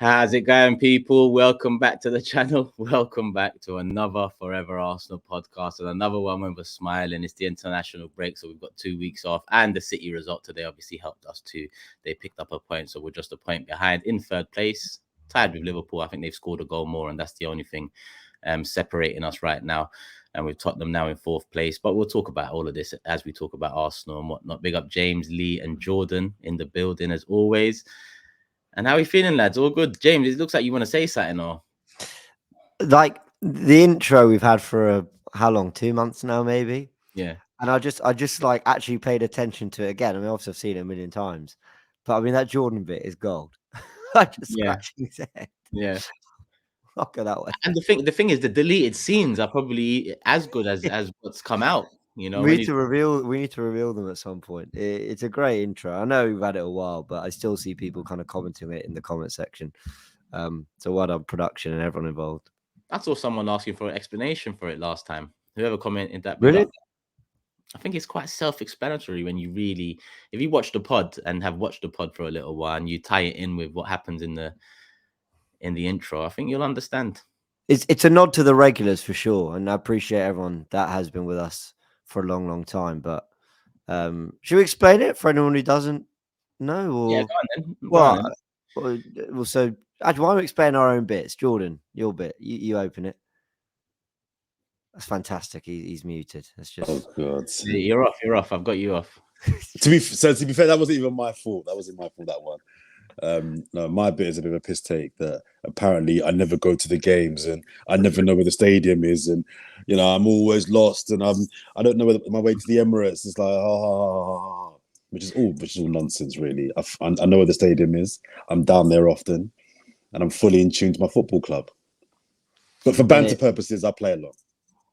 How's it going, people? Welcome back to the channel. Welcome back to another Fourever Arsenal podcast and another one when we're smiling. It's the international break, so we've got 2 weeks off, and the City result today obviously helped us too. They picked up a point, so we're just a point behind in third place, tied with Liverpool. I think they've scored a goal more, and that's the only thing separating us right now. And we've Tottenham now in fourth place, but we'll talk about all of this as we talk about Arsenal and whatnot. Big up James, Lee, and Jordan in the building as always. And how are you feeling, lads? All good? James, it looks like you want to say something, or like the intro we've had for how long? 2 months now, maybe. Yeah. And I just like actually paid attention to it again. I mean, obviously I've seen it a million times, but I mean that Jordan bit is gold. I just scratching his head. Yeah. Look at that way. And the thing is, the deleted scenes are probably as good as what's come out. You know, we need to reveal them at some point. It's a great intro. I know we've had it a while, but I still see people kind of commenting it in the comment section. So well done, production and everyone involved. I saw someone asking for an explanation for it last time. Whoever commented that. Really? I think it's quite self-explanatory when you really, if you watch the pod and have watched the pod for a little while and you tie it in with what happens in the intro, I think you'll understand. It's a nod to the regulars for sure, and I appreciate everyone that has been with us for a long, long time. But should we explain it for anyone who doesn't know? Or... Yeah, go on then. Well, so actually, why don't we explain our own bits? Jordan, your bit, you open it. That's fantastic. He's muted. That's just. Oh God! Yeah, you're off. I've got you off. to be fair, that wasn't even my fault. That wasn't my fault. That one. No, my bit is a bit of a piss take that apparently I never go to the games and I never know where the stadium is, and you know I'm always lost and I don't know where my way to the Emirates. It's like which is all nonsense really. I know where the stadium is. I'm down there often, and I'm fully in tune to my football club. But for banter purposes, I play along.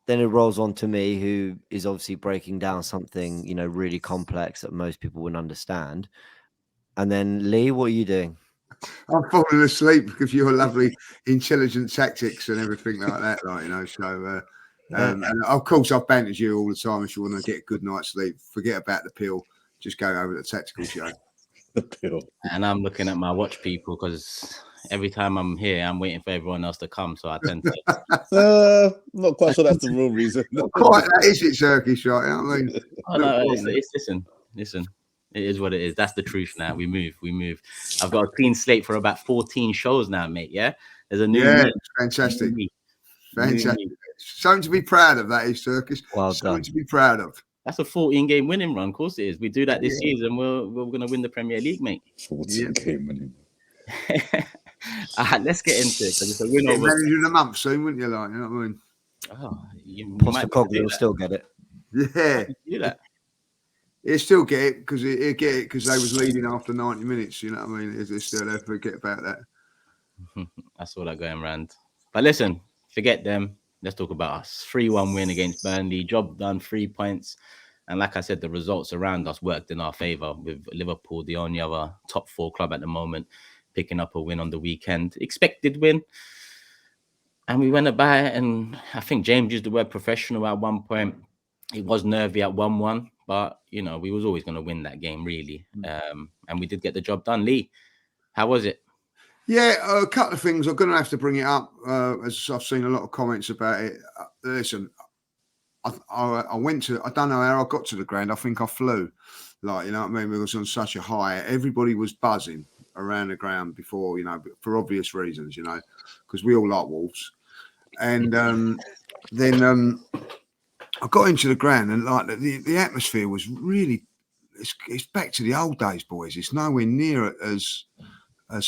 Then it rolls on to me, who is obviously breaking down something really complex that most people wouldn't understand. And then Lee, what are you doing? I'm falling asleep because your lovely intelligent tactics and everything like that, So, and of course, I've bantered you all the time. If you want to get a good night's sleep, forget about the pill. Just go over the tactical show. The pill. And I'm looking at my watch people because every time I'm here, I'm waiting for everyone else to come. So I tend to. Not quite sure that's the real reason. Not quite that is it, Turkish, right? I mean, listen. It is what it is. That's the truth now. We move. I've got a clean slate for about 14 shows now, mate. Yeah. There's a new fantastic. Fantastic. Something to be proud of, that is, Turkish. Well Something done. to be proud of. That's a 14-game winning run. Of course it is. We do that this season. We're going to win the Premier League, mate. 14-game winning. Let's get into it. It's a win over. Manager of the month soon, wouldn't you? Like, you know what I mean? Oh, you Postecoglou will still get it. Yeah. Do that. He'll still get it because they was leading after 90 minutes. You know what I mean? They still don't forget about that. That's all that going around. But listen, forget them. Let's talk about us. 3-1 win against Burnley. Job done, 3 points. And like I said, the results around us worked in our favour, with Liverpool, the only other top 4 club at the moment, picking up a win on the weekend. Expected win. And we went about it, and I think James used the word professional at one point. It was nervy at 1-1, but, we was always going to win that game, really. And we did get the job done. Lee, how was it? Yeah, a couple of things. I'm going to have to bring it up, as I've seen a lot of comments about it. Listen, I went to, I don't know how I got to the ground. I think I flew, you know what I mean? We was on such a high. Everybody was buzzing around the ground before, for obvious reasons, because we all like Wolves. And then I got into the ground, and the atmosphere was really, it's back to the old days, boys. It's nowhere near as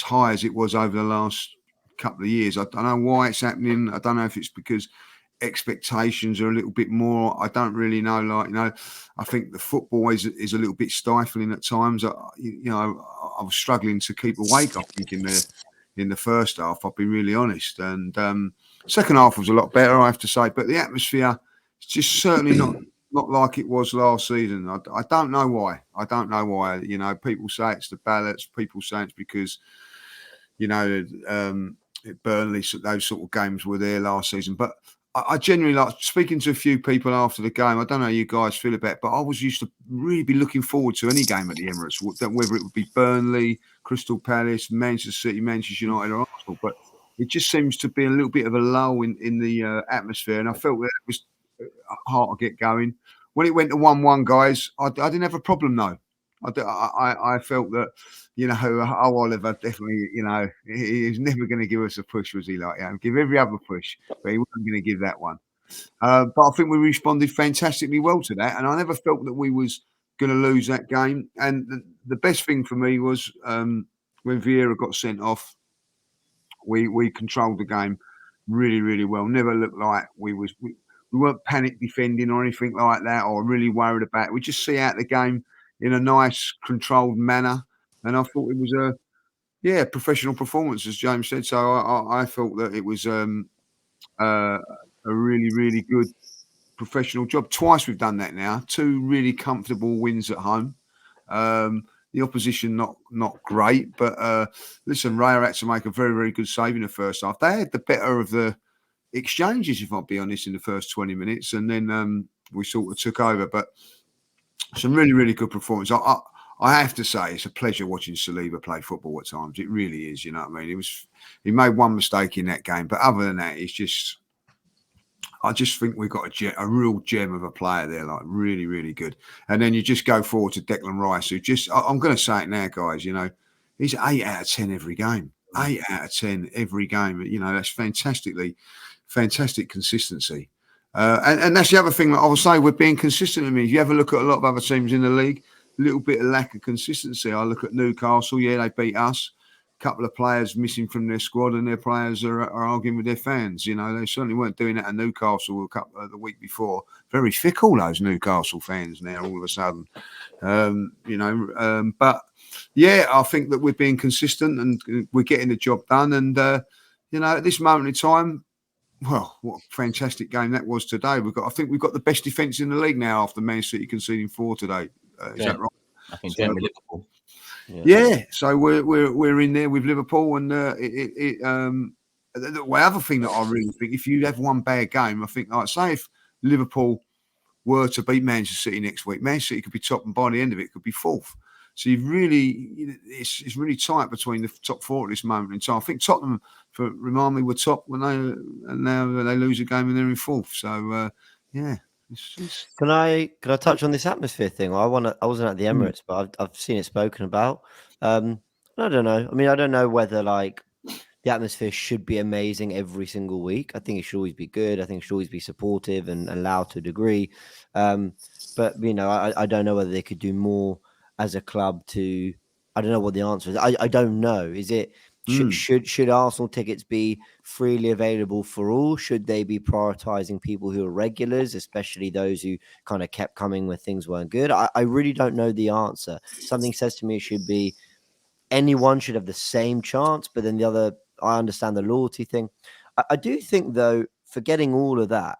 high as it was over the last couple of years. I don't know why it's happening. I don't know if it's because expectations are a little bit more. I don't really know. I think the football is a little bit stifling at times. I was struggling to keep awake, I think, in the first half. I'll be really honest. And second half was a lot better, I have to say. But the atmosphere is just certainly not like it was last season. I don't know why. People say it's the ballots. People say it's because, Burnley, those sort of games were there last season. But I genuinely like speaking to a few people after the game. I don't know how you guys feel about it, but I was used to really be looking forward to any game at the Emirates, whether it would be Burnley, Crystal Palace, Manchester City, Manchester United, or Arsenal. But it just seems to be a little bit of a lull in the atmosphere, and I felt that it was hard to get going. When it went to 1-1, guys, I didn't have a problem though. I felt that, Oliver definitely, he was never going to give us a push, was he? Like, give every other push, but he wasn't going to give that one. But I think we responded fantastically well to that, and I never felt that we was going to lose that game. And the best thing for me was when Vieira got sent off, we controlled the game really, really well. Never looked like we weren't panic defending or anything like that, or really worried about it. We just see out the game in a nice, controlled manner. And I thought it was a professional performance, as James said. So I felt that it was a really, really good professional job. Twice we've done that now. 2 really comfortable wins at home. The opposition not great, but listen, Raya had to make a very, very good save in the first half. They had the better of the exchanges, if I'll be honest, in the first 20 minutes, and then we sort of took over. But some really, really good performance. I have to say, it's a pleasure watching Saliba play football at times. It really is. You know what I mean? He made one mistake in that game, but other than that, I just think we've got a real gem of a player there, like really, really good. And then you just go forward to Declan Rice, who I'm going to say it now, guys. He's 8 out of 10 every game. 8 out of 10 every game. That's fantastic consistency. And that's the other thing that I will say, we're being consistent. I mean, if you ever look at a lot of other teams in the league, a little bit of lack of consistency. I look at Newcastle, they beat us. A couple of players missing from their squad, and their players are arguing with their fans. They certainly weren't doing that at Newcastle the week before. Very fickle, those Newcastle fans now, all of a sudden. But yeah, I think that we're being consistent and we're getting the job done. And, at this moment in time, well, what a fantastic game that was today. I think we've got the best defence in the league now after Man City conceding 4 today. Is that right? I think Liverpool. Yeah, so we're in there with Liverpool, and the other thing that I really think, if you have one bad game, I think, like, say if Liverpool were to beat Manchester City next week, Man City could be top, and by the end of it, could be 4th. So it's really tight between the top 4 at this moment in time. I think Tottenham, remind me, were top and now they lose a game and they're in 4th. So yeah. Can I touch on this atmosphere thing? I wasn't at the Emirates, but I've seen it spoken about. I don't know. I mean, I don't know whether like the atmosphere should be amazing every single week. I think it should always be good. I think it should always be supportive and loud to a degree. But I don't know whether they could do more as a club to. I don't know what the answer is. I don't know. Is it? Should Arsenal tickets be freely available for all? Should they be prioritizing people who are regulars, especially those who kind of kept coming when things weren't good? I really don't know the answer. Something says to me it should be anyone should have the same chance, but then the other, I understand the loyalty thing. I do think, though, forgetting all of that,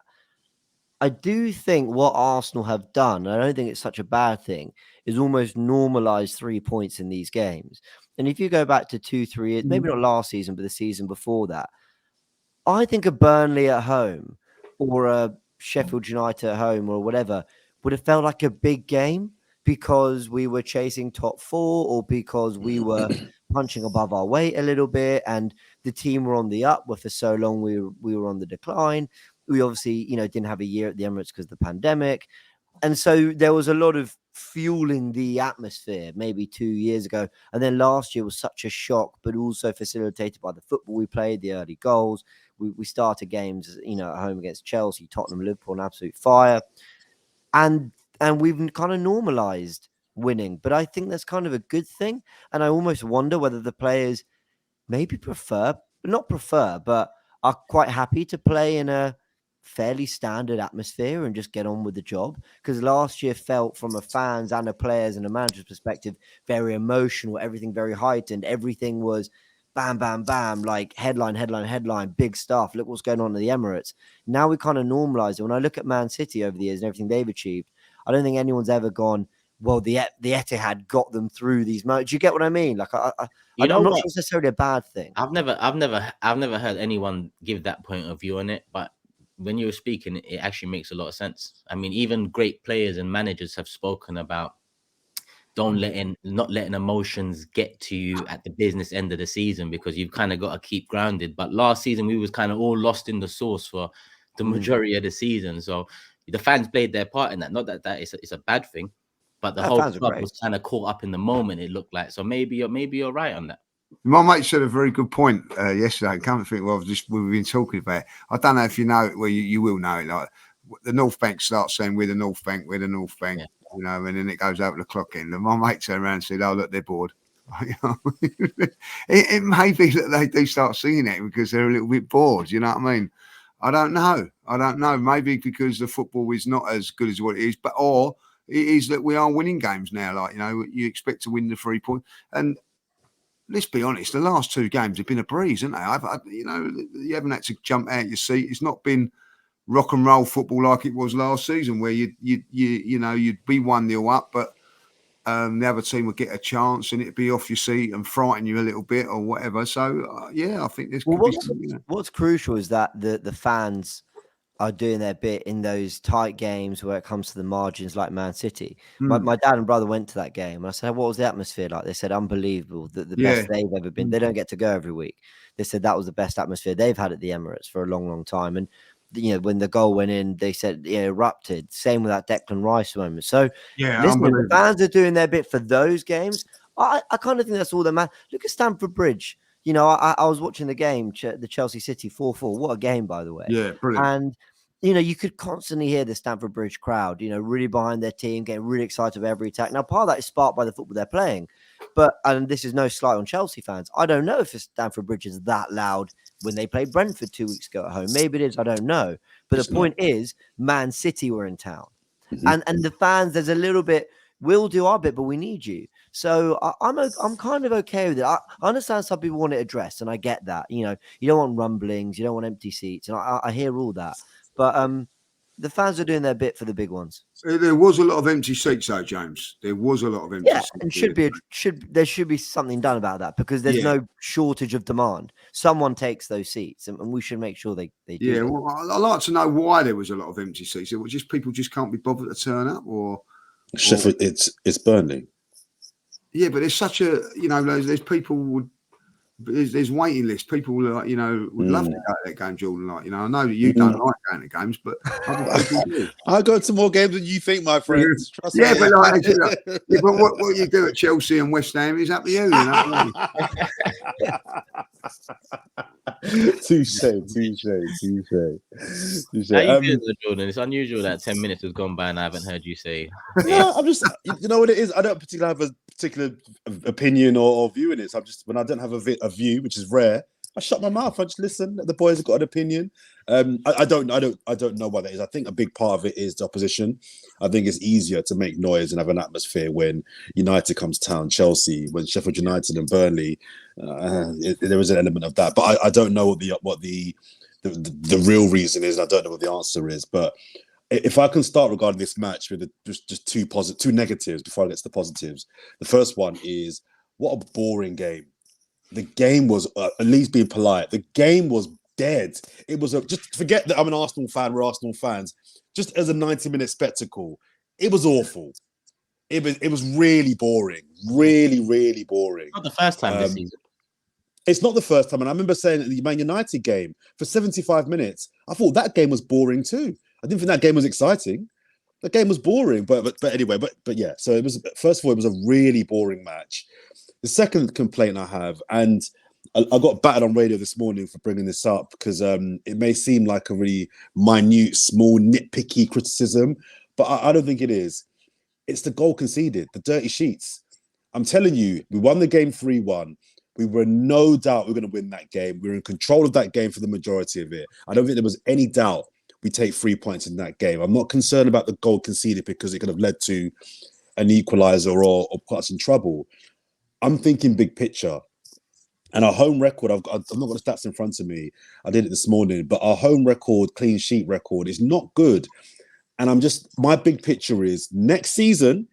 I do think what Arsenal have done, I don't think it's such a bad thing, is almost normalize 3 points in these games. And if you go back to 2-3 years, maybe not last season, but the season before that, I think a Burnley at home or a Sheffield United at home or whatever would have felt like a big game because we were chasing top 4 or because we were punching above our weight a little bit and the team were on the up, where for so long we were on the decline. We obviously, didn't have a year at the Emirates because of the pandemic. And so there was a lot of fueling the atmosphere maybe 2 years ago. And then last year was such a shock, but also facilitated by the football we played, the early goals. We started games, at home against Chelsea, Tottenham, Liverpool, an absolute fire. And we've kind of normalized winning. But I think that's kind of a good thing. And I almost wonder whether the players maybe but are quite happy to play in a fairly standard atmosphere and just get on with the job, because last year felt, from a fans and a players and a manager's perspective, very emotional, everything very heightened, everything was bam, bam, bam, like headline, big stuff, look what's going on at the Emirates. Now we kind of normalize it. When I look at Man City over the years and everything they've achieved, I don't think anyone's ever gone, well, the Etihad got them through these moments. Do you get what I mean? Like, I'm not sure it's necessarily a bad thing. I've never heard anyone give that point of view on it, but when you were speaking, it actually makes a lot of sense. I mean, even great players and managers have spoken about not letting emotions get to you at the business end of the season, because you've kind of got to keep grounded. But last season, we was kind of all lost in the sauce for the majority of the season. So the fans played their part in that. Not that it's a bad thing, but the whole club was kind of caught up in the moment, it looked like. So maybe you're right on that. My mate said a very good point yesterday. I can't think. Well, we've been talking about it. I don't know if you know it. Well, you will know it. Like the North Bank starts saying, "We're the North Bank. We're the North Bank." Yeah. You know, and then it goes over the clock in. And my mate turned around and said, "Oh, look, they're bored." It may be that they do start singing it because they're a little bit bored. You know what I mean? I don't know. Maybe because the football is not as good as what it is, or it is that we are winning games now. Like, you know, you expect to win the 3 points. And let's be honest, the last 2 games have been a breeze, haven't they? You haven't had to jump out your seat. It's not been rock and roll football like it was last season, where you'd be 1-0 up, but the other team would get a chance and it'd be off your seat and frighten you a little bit or whatever. So I think there's what's crucial is that the fans are doing their bit in those tight games where it comes to the margins, like Man City. My dad and brother went to that game, and I said, "What was the atmosphere like?" They said, "Unbelievable, the best they've ever been." They don't get to go every week. They said that was the best atmosphere they've had at the Emirates for a long, long time. And when the goal went in, they said it erupted. Same with that Declan Rice moment. So listen, the fans are doing their bit for those games. I kind of think that's all that matters. Look at Stamford Bridge. I was watching the game, the Chelsea City 4-4. What a game, by the way. Yeah, brilliant. And you could constantly hear the Stamford Bridge crowd, really behind their team, getting really excited about every attack. Now, part of that is sparked by the football they're playing. And this is no slight on Chelsea fans. I don't know if Stamford Bridge is that loud when they played Brentford 2 weeks ago at home. Maybe it is, I don't know. But the point is, Man City were in town. Mm-hmm. And the fans, there's a little bit, we'll do our bit, but we need you. So I'm kind of okay with it. I understand some people want it addressed, and I get that. You don't want rumblings, you don't want empty seats, and I hear all that. But the fans are doing their bit for the big ones. There was a lot of empty seats, though, James. There was a lot of empty seats. And there should be something done about that, because there's no shortage of demand. Someone takes those seats, and we should make sure they do. Yeah, well, I'd like to know why there was a lot of empty seats. It was just people just can't be bothered to turn up, or Sheffield. It's Burnley. Yeah, but there's such a there's people there's waiting lists. People would love to go to that game, Jordan. I know that you don't like going to games, but other people do. I go to more games than you think, my friends. Trust me. But what you do at Chelsea and West Ham is up to you. Touche. How you doing, Jordan? It's unusual that 10 minutes has gone by and I haven't heard you say. Yeah, I'm just, you know what it is? I don't particularly have a particular opinion or view in it. So I'm just, when I don't have a view, which is rare, I shut my mouth. I just listen. The boys have got an opinion. I don't know what that is. I think a big part of it is the opposition. I think it's easier to make noise and have an atmosphere when United comes to town, Chelsea, when Sheffield United and Burnley. There is an element of that, but I don't know what the real reason is. I don't know what the answer is. But if I can start regarding this match with just two negatives before I get to the positives. The first one is, what a boring game. The game was, at least being polite, the game was dead. It was just forget that I'm an Arsenal fan, we're Arsenal fans. Just as a 90-minute spectacle, it was awful. It was really boring. Really, really boring. Not the first time this season. It's not the first time. And I remember saying at the Man United game, for 75 minutes, I thought that game was boring too. I didn't think that game was exciting. The game was boring. But anyway, but yeah. So it was, first of all, it was a really boring match. The second complaint I have, and I got battered on radio this morning for bringing this up because it may seem like a really minute, small, nitpicky criticism, but I don't think it is. It's the goal conceded, the dirty sheets. I'm telling you, we won the game 3-1. We were no doubt we were going to win that game. We were in control of that game for the majority of it. I don't think there was any doubt we take 3 points in that game. I'm not concerned about the goal conceded because it could have led to an equaliser or put us in trouble. I'm thinking big picture. And our home record, I've not got the stats in front of me. I did it this morning, but our home record, clean sheet record is not good. And my big picture is next season,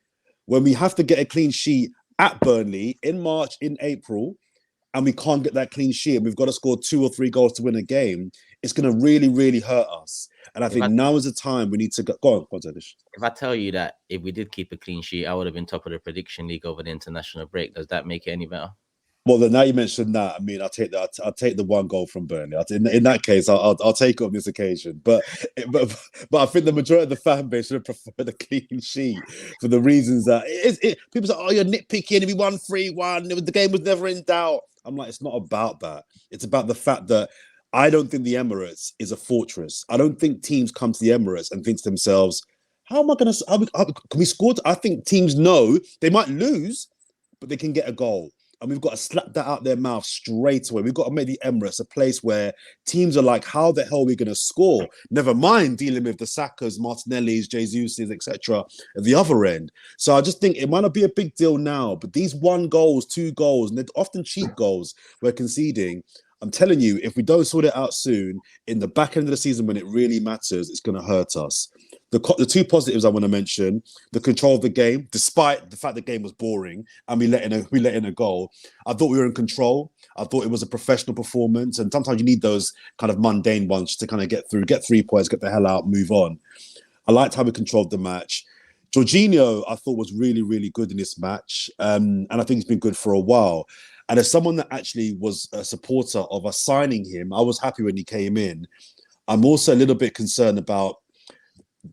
when we have to get a clean sheet at Burnley in March, in April, and we can't get that clean sheet, and we've got to score 2 or 3 goals to win a game, it's going to really, really hurt us. And I think now is the time we need to go on, Tadish. If I tell you that if we did keep a clean sheet, I would have been top of the prediction league over the international break. Does that make it any better? Well, then now you mentioned that, I mean, I'll take that. I'll take the 1 goal from Burnley. In that case, I'll take it on this occasion. But I think the majority of the fan base should prefer the clean sheet for the reasons that people say, "Oh, you're nitpicking. If we won 3-1, the game was never in doubt." I'm like, it's not about that. It's about the fact that I don't think the Emirates is a fortress. I don't think teams come to the Emirates and think to themselves, "How am I going to? Can we score?" I think teams know they might lose, but they can get a goal. And we've got to slap that out their mouth straight away. We've got to make the Emirates a place where teams are like, how the hell are we going to score? Never mind dealing with the Sakas, Martinellis, Jesuses, etc. at the other end. So I just think it might not be a big deal now, but these 1 goals, 2 goals, and they're often cheap goals we're conceding. I'm telling you, if we don't sort it out soon, in the back end of the season when it really matters, it's going to hurt us. The 2 positives I want to mention: the control of the game, despite the fact the game was boring and we let in a goal. I thought we were in control. I thought it was a professional performance, and sometimes you need those kind of mundane ones to kind of get through, get 3 points, get the hell out, move on. I liked how we controlled the match. Jorginho, I thought, was really, really good in this match, and I think he's been good for a while. And as someone that actually was a supporter of us signing him, I was happy when he came in. I'm also a little bit concerned about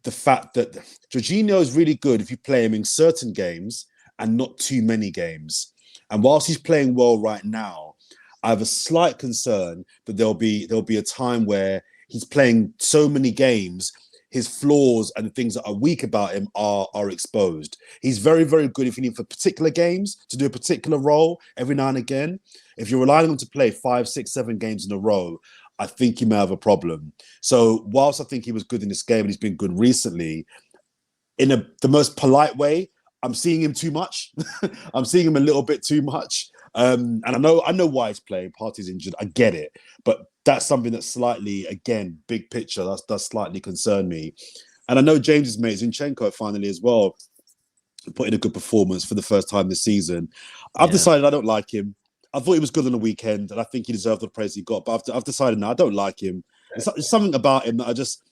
the fact that Jorginho is really good if you play him in certain games and not too many games. And whilst he's playing well right now, I have a slight concern that there'll be a time where he's playing so many games, his flaws and the things that are weak about him are exposed. He's very, very good if you need for particular games to do a particular role every now and again. If you're relying on him to play 5, 6, 7 games in a row, I think you may have a problem. So whilst I think he was good in this game and he's been good recently, in the most polite way, I'm seeing him too much. I'm seeing him a little bit too much. And I know why he's playing. Partey's injured. I get it. But that's something that slightly, again, big picture, does slightly concern me. And I know James's mate, Zinchenko, finally as well, put in a good performance for the first time this season. I've decided I don't like him. I thought he was good on the weekend, and I think he deserved the praise he got. But I've decided now I don't like him. There's something about him that I just,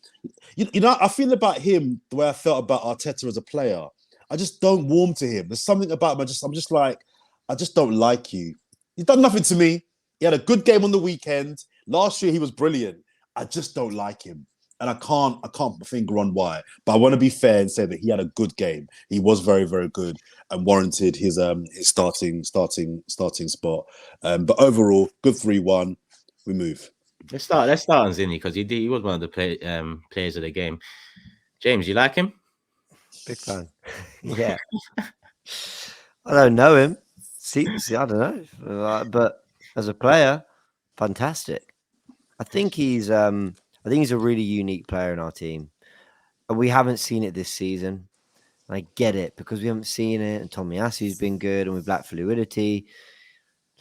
I feel about him the way I felt about Arteta as a player. I just don't warm to him. There's something about him. I'm just like, I just don't like you. He's done nothing to me. He had a good game on the weekend. Last year he was brilliant. I just don't like him. And I can't put my finger on why. But I want to be fair and say that he had a good game. He was very, very good and warranted his starting spot. But overall, good 3-1. We move. Let's start on Zinni because he was one of the players of the game. James, you like him? Big fan. Yeah. I don't know him. See, I don't know. But as a player, fantastic. I think he's a really unique player in our team. And we haven't seen it this season. And I get it because we haven't seen it. And Tomiyasu's been good and with black fluidity.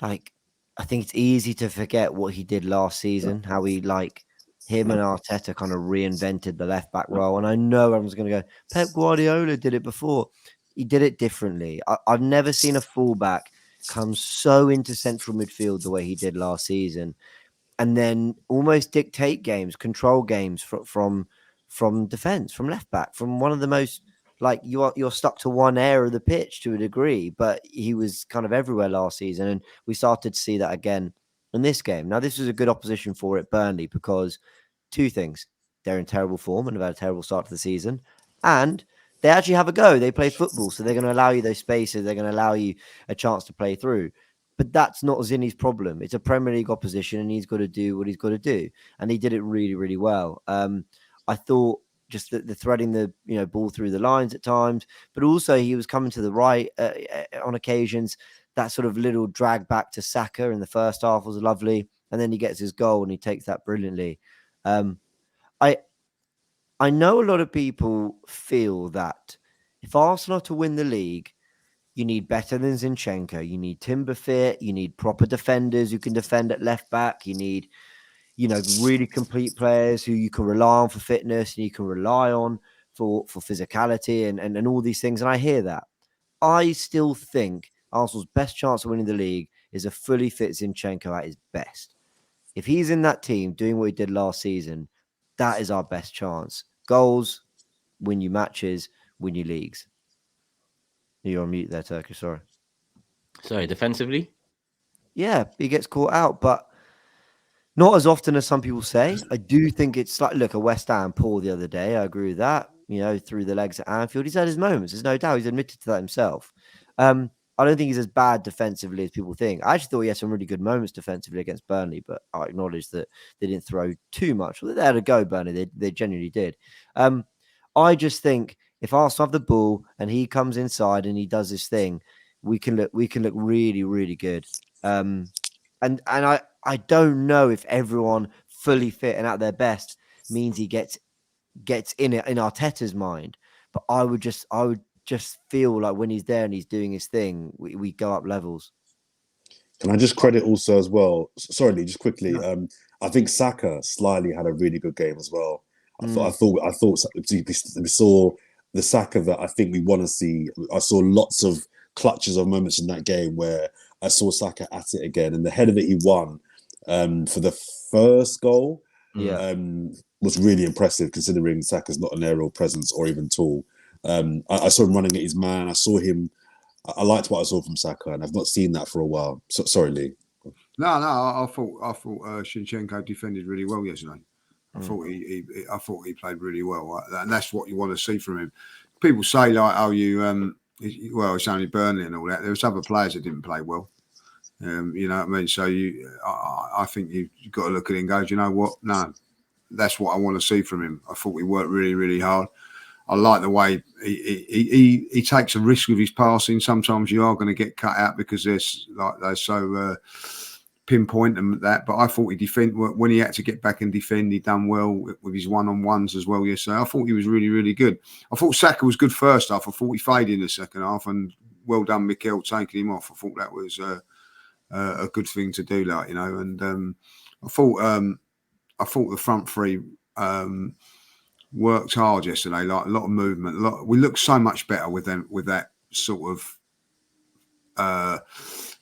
Like, I think it's easy to forget what he did last season, how he, him and Arteta kind of reinvented the left back role. And I know everyone's going to go, Pep Guardiola did it before. He did it differently. I've never seen a fullback come so into central midfield the way he did last season, and then almost dictate games, control games from defense, from left back, from one of the most you're stuck to one area of the pitch to a degree. But he was kind of everywhere last season, and we started to see that again in this game. Now, this was a good opposition for it, Burnley, because 2 things: they're in terrible form and have had a terrible start to the season, and they actually have a go. They play football, so they're going to allow you those spaces. They're going to allow you a chance to play through. But that's not Zinni's problem. It's a Premier League opposition, and he's got to do what he's got to do. And he did it really, really well. I thought just the threading the ball through the lines at times, but also he was coming to the right on occasions. That sort of little drag back to Saka in the first half was lovely. And then he gets his goal and he takes that brilliantly. I know a lot of people feel that if Arsenal are to win the league, you need better than Zinchenko. You need Timber fit. You need proper defenders who can defend at left back. You need, really complete players who you can rely on for fitness and you can rely on for physicality and all these things. And I hear that. I still think Arsenal's best chance of winning the league is a fully fit Zinchenko at his best. If he's in that team doing what he did last season, that is our best chance. Goals, win you matches, win you leagues. You're on mute there, Turkish. Sorry, defensively? Yeah, he gets caught out, but not as often as some people say. I do think it's like, look, a West Ham Paul the other day. I agree with that. Through the legs at Anfield. He's had his moments. There's no doubt. He's admitted to that himself. I don't think he's as bad defensively as people think. I actually thought he had some really good moments defensively against Burnley, but I acknowledge that they didn't throw too much. Well, they had a go, Burnley. They genuinely did. I just think if Arsenal have the ball and he comes inside and he does his thing, we can look really, really good. And I don't know if everyone fully fit and at their best means he gets in Arteta's mind, but I would just feel like when he's there and he's doing his thing, we go up levels. Can I just credit also as well? Sorry, Lee, just quickly. Yeah. I think Saka slyly had a really good game as well. I thought we saw the Saka that I think we want to see. I saw lots of clutches of moments in that game where I saw Saka at it again, and the header that he won for the first goal was really impressive, considering Saka's not an aerial presence or even tall. I saw him running at his man. I liked what I saw from Saka, and I've not seen that for a while. So, sorry, Lee. No, I thought Zinchenko defended really well yesterday. I thought he played really well, and that's what you want to see from him. People say like, it's only Burnley and all that. There was other players that didn't play well. You know what I mean? So I think you've got to look at it and go, do you know what? No, that's what I want to see from him. I thought he worked really, really hard. I like the way he takes a risk with his passing. Sometimes you are going to get cut out because they're so pinpoint and that. But I thought he defended when he had to get back and defend. He done well with his one-on-ones as well yesterday. I thought he was really, really good. I thought Saka was good first half. I thought he faded in the second half, and well done, Mikel, taking him off. I thought that was a good thing to do, And I thought the front three worked hard yesterday, like a lot of movement. We looked so much better with them, with that sort of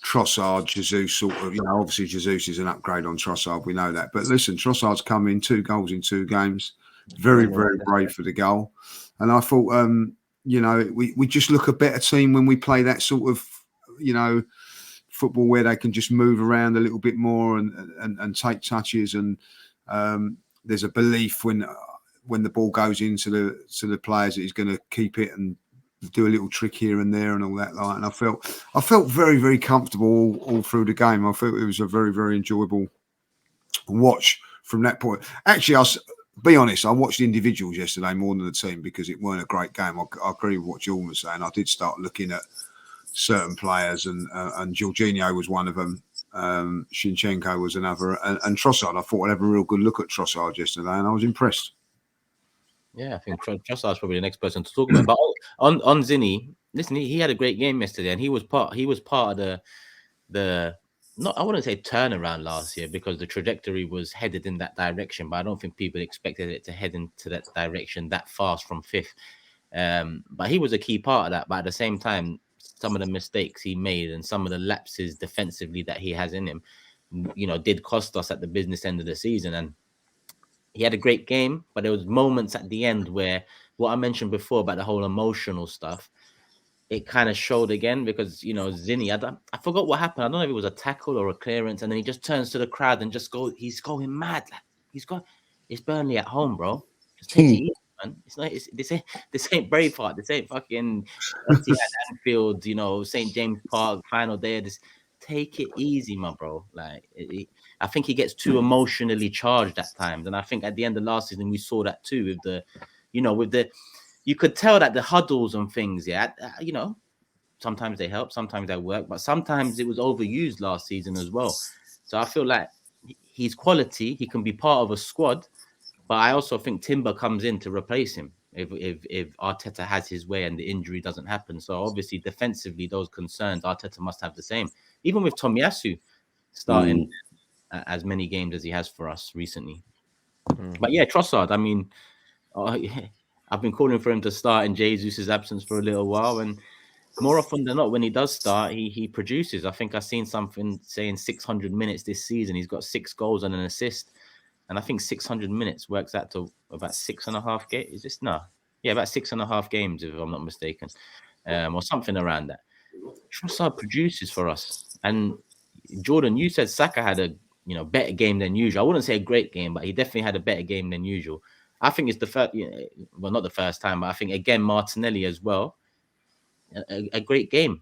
Trossard, Jesus sort of. Obviously Jesus is an upgrade on Trossard. We know that, but listen, Trossard's come in 2 goals in 2 games. Very, very brave for the goal, and I thought, we just look a better team when we play that sort of, football where they can just move around a little bit more and take touches, and there's a belief when the ball goes into the players that he's going to keep it and do a little trick here and there and all that. And I felt very, very comfortable all through the game. I felt it was a very, very enjoyable watch from that point. Actually, I'll be honest, I watched individuals yesterday more than the team because it weren't a great game. I agree with what Jordan was saying. I did start looking at certain players, and Jorginho was one of them. Zinchenko was another, and Trossard. I thought I'd have a real good look at Trossard yesterday, and I was impressed. Yeah, I think Trossard's probably the next person to talk about. But on Zinny, listen, he had a great game yesterday, and he was part of the not, I wouldn't say turnaround last year, because the trajectory was headed in that direction, but I don't think people expected it to head into that direction that fast from 5th. But he was a key part of that. But at the same time, some of the mistakes he made and some of the lapses defensively that he has in him, did cost us at the business end of the season. And he had a great game, but there was moments at the end where what I mentioned before about the whole emotional stuff, it kind of showed again, because, Zinny, I forgot what happened. I don't know if it was a tackle or a clearance, and then he just turns to the crowd and he's going mad. It's Burnley at home, bro. Just take it easy, man. This ain't Braveheart. This ain't fucking Etihad Anfield, St. James Park, final day. Take it easy, my bro. I think he gets too emotionally charged at times, and I think at the end of last season we saw that too with the, you could tell that the huddles and things, sometimes they help, sometimes they work, but sometimes it was overused last season as well. So I feel like he's quality. He can be part of a squad, but I also think Timber comes in to replace him if Arteta has his way and the injury doesn't happen. So obviously defensively, those concerns, Arteta must have the same. Even with Tomiyasu starting as many games as he has for us recently. But yeah, Trossard, I mean, I've been calling for him to start in Jesus' absence for a little while, and more often than not, when he does start, he produces. I think I've seen something saying 600 minutes this season. He's got 6 goals and an assist. And I think 600 minutes works out to about 6.5 games. Is this? No. Yeah, about 6.5 games, if I'm not mistaken. Or something around that. Trossard produces for us. And Jordan, you said Saka had a better game than usual. I wouldn't say a great game, but he definitely had a better game than usual. I think it's the first, well, not the first time, but I think again Martinelli as well. A great game,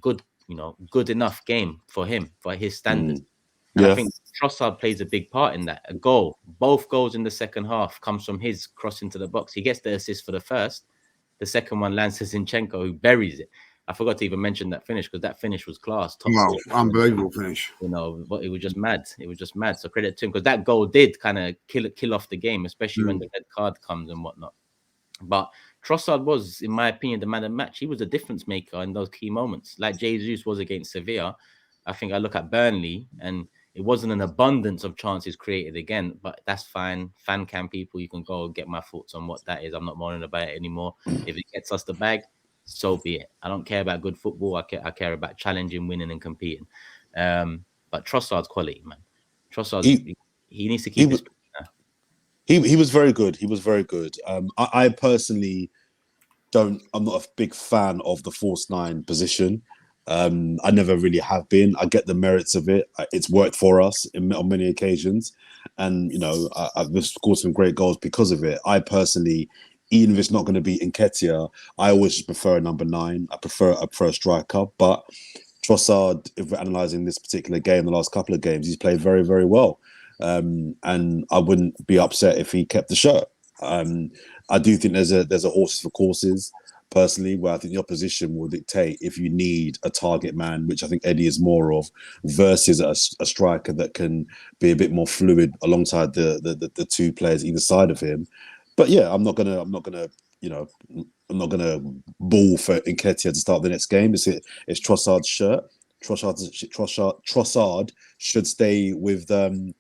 good enough game for him, for his standards. And I think Trossard plays a big part in that. Both goals in the second half comes from his cross into the box. He gets the assist for the first. The second one lands to Zinchenko, who buries it. I forgot to even mention that finish because that finish was class. Wow, unbelievable finish. But it was just mad. So credit to him because that goal did kind of kill off the game, especially when the red card comes and whatnot. But Trossard was, in my opinion, the man of the match. He was a difference maker in those key moments, like Jesus was against Sevilla. I think I look at Burnley and it wasn't an abundance of chances created again, but that's fine. Fan cam people, you can go get my thoughts on what that is. I'm not moaning about it anymore. If it gets us the bag, so be it. I don't care about good football. I care about challenging, winning, and competing. But Trossard's quality, man. Trossard, he needs to keep his. He was very good. He was very good. I personally I'm not a big fan of the false 9 position. I never really have been. I get the merits of it. It's worked for us on many occasions, and I've scored some great goals because of it. I personally, even if it's not going to be Nketiah, I always prefer a number 9. I prefer a striker. But Trossard, if we're analysing this particular game, the last couple of games, he's played very, very well. And I wouldn't be upset if he kept the shirt. I do think there's a horses for courses, personally, where I think the opposition will dictate if you need a target man, which I think Eddie is more of, versus a striker that can be a bit more fluid alongside the 2 players either side of him. But yeah, I'm not gonna ball for Nketiah to start the next game. It's Trossard's shirt. Trossard should stay with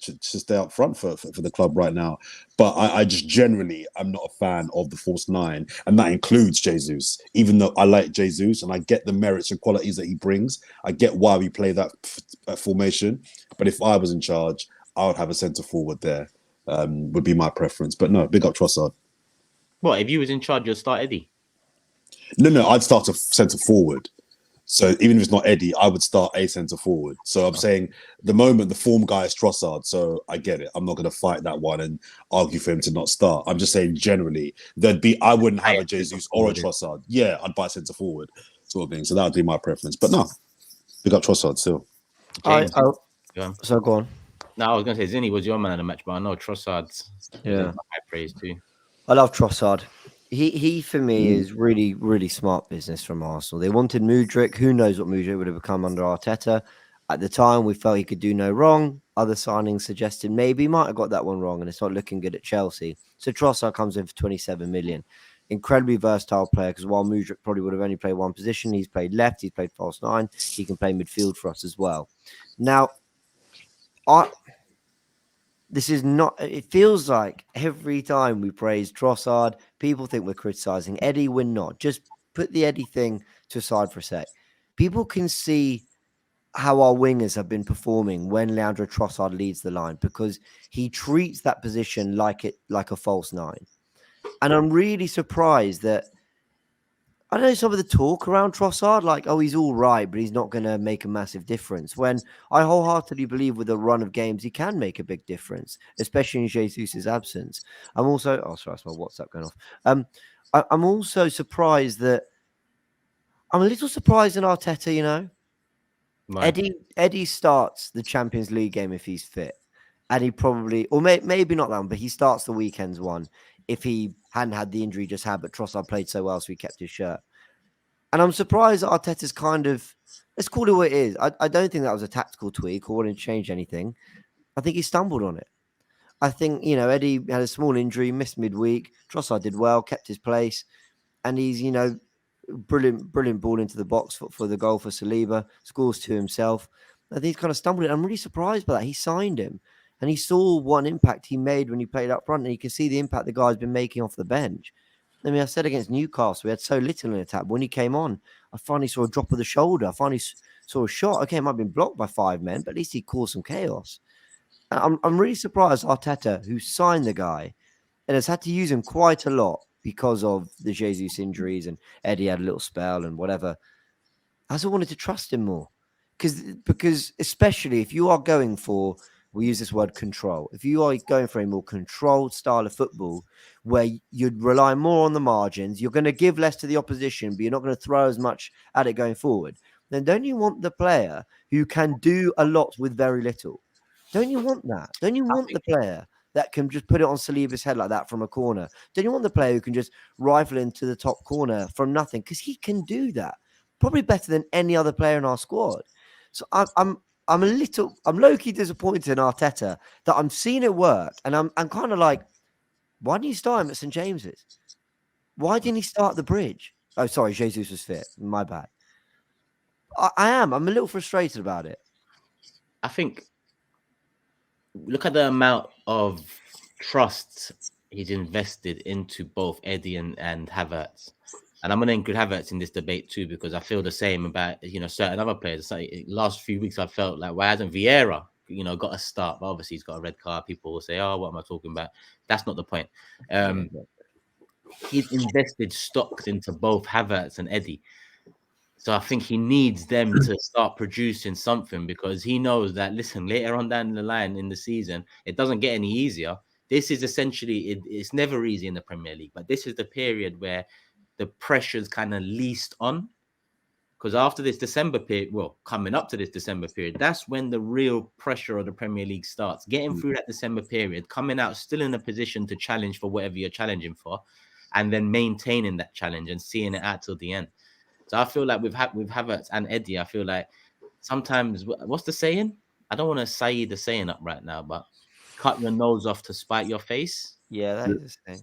should stay up front for the club right now. But I just generally I'm not a fan of the false 9, and that includes Jesus. Even though I like Jesus and I get the merits and qualities that he brings, I get why we play that formation. But if I was in charge, I would have a centre forward there. Would be my preference. But no, big up Trossard. What if you was in charge? You'd start Eddie? No, I'd start a centre forward. So even if it's not Eddie, I would start a centre forward. So I'm saying the moment the form guy is Trossard, so I get it. I'm not going to fight that one and argue for him to not start. I'm just saying generally I wouldn't have a Jesus or a Trossard. Yeah, I'd buy centre forward sort of thing. So that would be my preference. But no, we got Trossard still. James, so go on. No, I was going to say Zinni was your man of the match, but I know Trossard's high praise too. I love Trossard. He for me is really, really smart business from Arsenal. They wanted Mudryk. Who knows what Mudryk would have become under Arteta. At the time, we felt he could do no wrong. Other signings suggested maybe he might have got that one wrong, and it's not looking good at Chelsea. So Trossard comes in for 27 million. Incredibly versatile player, because while Mudryk probably would have only played one position, he's played left, he's played false 9. He can play midfield for us as well. Now, this is not, it feels like every time we praise Trossard, people think we're criticizing Eddie. We're not. Just put the Eddie thing to aside for a sec. People can see how our wingers have been performing when Leandro Trossard leads the line, because he treats that position like a false 9. And I'm really surprised that, I don't know, some of the talk around Trossard, like, oh, he's all right, but he's not going to make a massive difference. When I wholeheartedly believe with a run of games, he can make a big difference, especially in Jesus' absence. I'm also, sorry, that's my WhatsApp going off. I'm also surprised that, I'm a little surprised in Arteta, Right. Eddie starts the Champions League game if he's fit. And he probably, or maybe not that one, but he starts the weekend's one if he hadn't had the injury he just had, but Trossard played so well, so he kept his shirt. And I'm surprised that Arteta's kind of, let's call it what it is. I don't think that was a tactical tweak or wouldn't change anything. I think he stumbled on it. I think, Eddie had a small injury, missed midweek. Trossard did well, kept his place. And he's, brilliant ball into the box for the goal for Saliba, scores to himself. I think he's kind of stumbled. I'm really surprised by that. He signed him. And he saw what impact he made when he played up front, and you can see the impact the guy's been making off the bench. I mean, I said against Newcastle, we had so little in attack. When he came on, I finally saw a drop of the shoulder. I finally saw a shot. Okay, it might have been blocked by 5 men, but at least he caused some chaos. And I'm really surprised Arteta, who signed the guy, and has had to use him quite a lot because of the Jesus injuries, and Eddie had a little spell and whatever, hasn't wanted to trust him more. Because especially if you are going for, we use this word control, if you are going for a more controlled style of football where you'd rely more on the margins, you're going to give less to the opposition, but you're not going to throw as much at it going forward, then don't you want the player who can do a lot with very little? Don't you want that? Don't you want the player that can just put it on Saliba's head like that from a corner? Don't you want the player who can just rifle into the top corner from nothing? Because he can do that probably better than any other player in our squad. So I'm low-key disappointed in Arteta that I'm seeing it work, and I'm kind of like, why didn't you start him at St. James's? Why didn't he start at the Bridge? Oh, sorry, Jesus was fit. My bad. I'm a little frustrated about it. I think look at the amount of trust he's invested into both Eddie and Havertz. And I'm going to include Havertz in this debate too, because I feel the same about, certain other players. So last few weeks, I felt like, why hasn't Vieira, got a start? But obviously, he's got a red card. People will say, oh, what am I talking about? That's not the point. He's invested stocks into both Havertz and Eddie. So I think he needs them to start producing something, because he knows that, listen, later on down the line in the season, it doesn't get any easier. This is essentially, it's never easy in the Premier League, but this is the period where the pressure's kind of least on, because after this December period, coming up to this December period, that's when the real pressure of the Premier League starts. Getting through that December period, coming out still in a position to challenge for whatever you're challenging for, and then maintaining that challenge and seeing it out till the end. So I feel like with Havertz and Eddie, I feel like sometimes, what's the saying? I don't want to say the saying up right now, but cut your nose off to spite your face. Yeah, that is the thing.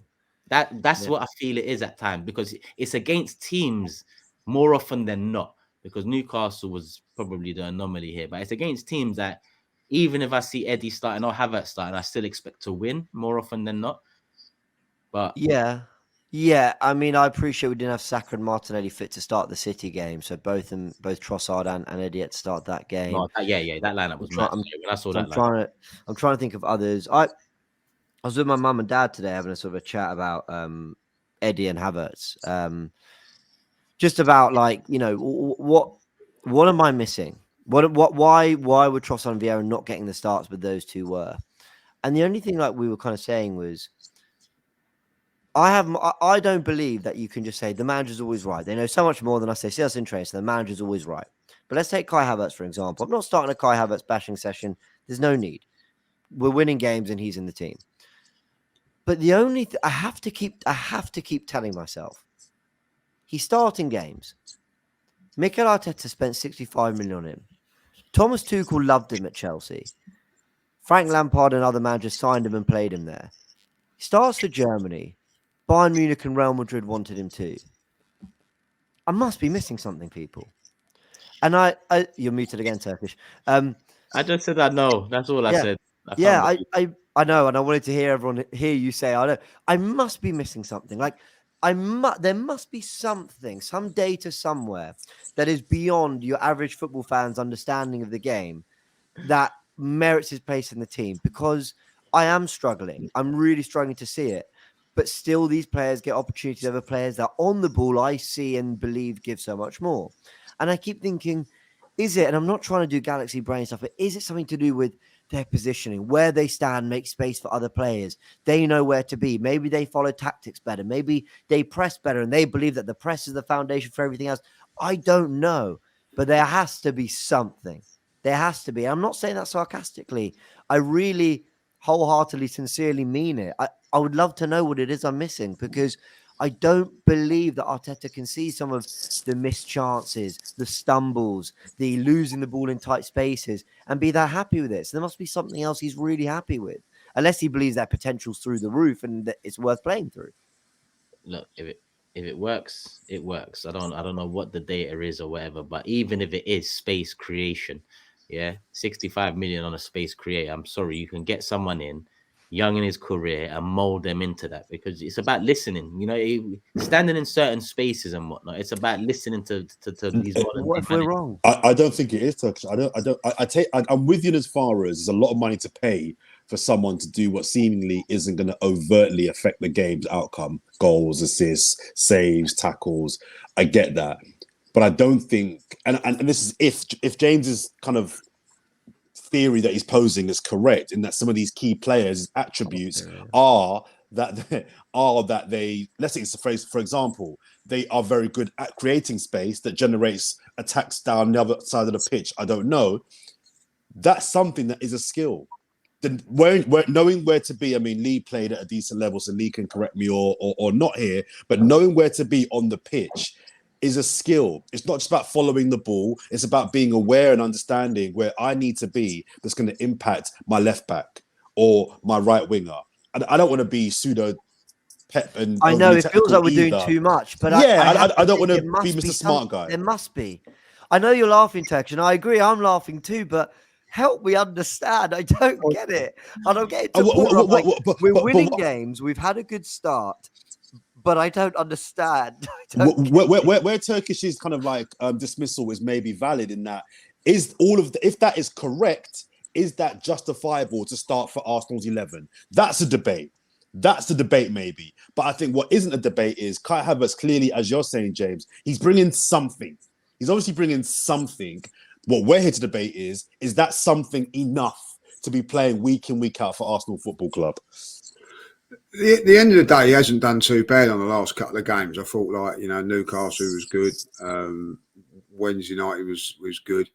That's what I feel it is at times, because it's against teams more often than not, because Newcastle was probably the anomaly here, but it's against teams that even if I see Eddie starting or Havertz starting, I still expect to win more often than not. But yeah. I mean, I appreciate we didn't have Saka and Martinelli fit to start the City game, so both Trossard and Eddie had to start that game. that lineup was mad. When I saw that, I'm trying to think of others. I was with my mum and dad today having a sort of a chat about Eddie and Havertz. Just about, like, what am I missing? Why were Trossard and Vieira not getting the starts, but those two were? And the only thing, like we were kind of saying, was I don't believe that you can just say the manager's always right. They know so much more than us. They see us in training, so the manager's always right. But let's take Kai Havertz, for example. I'm not starting a Kai Havertz bashing session. There's no need. We're winning games and he's in the team. But the only I have to keep telling myself, he's starting games. Mikel Arteta spent 65 million on him. Thomas Tuchel loved him at Chelsea. Frank Lampard and other managers signed him and played him there. He starts for Germany. Bayern Munich and Real Madrid wanted him too. I must be missing something, people. And you're muted again, Turkish. I just said I know. That's all I said. I know, and I wanted to hear you say, I know. I must be missing something. Like, there must be something, some data somewhere that is beyond your average football fan's understanding of the game that merits his place in the team, because I am struggling. I'm really struggling to see it. But still, these players get opportunities over players that on the ball I see and believe give so much more. And I keep thinking, is it, and I'm not trying to do galaxy brain stuff, but is it something to do with their positioning, where they stand, make space for other players? They know where to be. Maybe they follow tactics better. Maybe they press better and they believe that the press is the foundation for everything else. I don't know, but there has to be something. There has to be. I'm not saying that sarcastically. I really wholeheartedly, sincerely mean it. I would love to know what it is I'm missing, because I don't believe that Arteta can see some of the missed chances, the stumbles, the losing the ball in tight spaces, and be that happy with it. So there must be something else he's really happy with, unless he believes that potential's through the roof and that it's worth playing through. Look, if it works, it works. I don't know what the data is or whatever, but even if it is space creation, 65 million on a space creator, I'm sorry, you can get someone in young in his career and mold them into that, because it's about listening. You know, standing in certain spaces and whatnot. It's about listening to these modern. What if we're wrong? I don't think it is Turkish. I'm with you as far as there's a lot of money to pay for someone to do what seemingly isn't going to overtly affect the game's outcome, goals, assists, saves, tackles. I get that, but I don't think, and this is if James's kind of theory that he's posing is correct, in that some of these key players' attributes are that they, let's say it's a phrase, for example, they are very good at creating space that generates attacks down the other side of the pitch. I don't know. That's something that is a skill. Then knowing where to be. I mean, Lee played at a decent level, so Lee can correct me or not here. But knowing where to be on the pitch is a skill. It's not just about following the ball. It's about being aware and understanding where I need to be that's going to impact my left back or my right winger. I don't want to be pseudo Pep and I know it feels like we're doing too much, but I don't want to be Mr. Smart Guy. There must be. I know you're laughing, Tex, and I agree. I'm laughing too, but help me understand. I don't get it. I don't get it. We're winning games. We've had a good start, but I don't understand. Where Turkish's kind of like dismissal is maybe valid in that is if that is correct, is that justifiable to start for Arsenal's 11? That's a debate. That's the debate, maybe. But I think what isn't a debate is Kai Havertz, clearly, as you're saying, James, he's bringing something. He's obviously bringing something. What we're here to debate is that something enough to be playing week in, week out for Arsenal Football Club? At the end of the day, he hasn't done too bad on the last couple of games. I thought, like, you know, Newcastle was good. Wednesday night was good.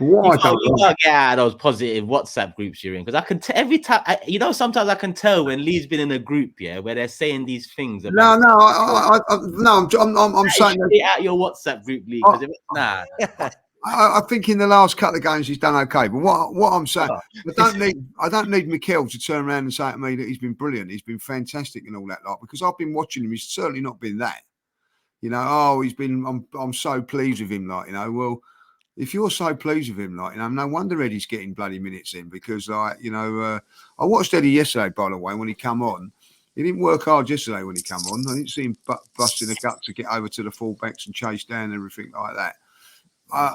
You can't get out of those positive WhatsApp groups you're in, because I can tell every time. Sometimes I can tell when Lee's been in a group, where they're saying these things. About I'm saying get out your WhatsApp group, Lee. I think in the last couple of games he's done okay. But what I'm saying, I don't need Mikel to turn around and say to me that he's been brilliant, he's been fantastic and all that lot, because I've been watching him. He's certainly not been that. You know, he's been. I'm so pleased with him. Like, you know, well. If you're so pleased with him, like, you know, no wonder Eddie's getting bloody minutes in, because, like, you know, I watched Eddie yesterday, by the way, when he come on. He didn't work hard yesterday when he come on. I didn't see him busting a gut to get over to the fullbacks and chase down and everything like that. I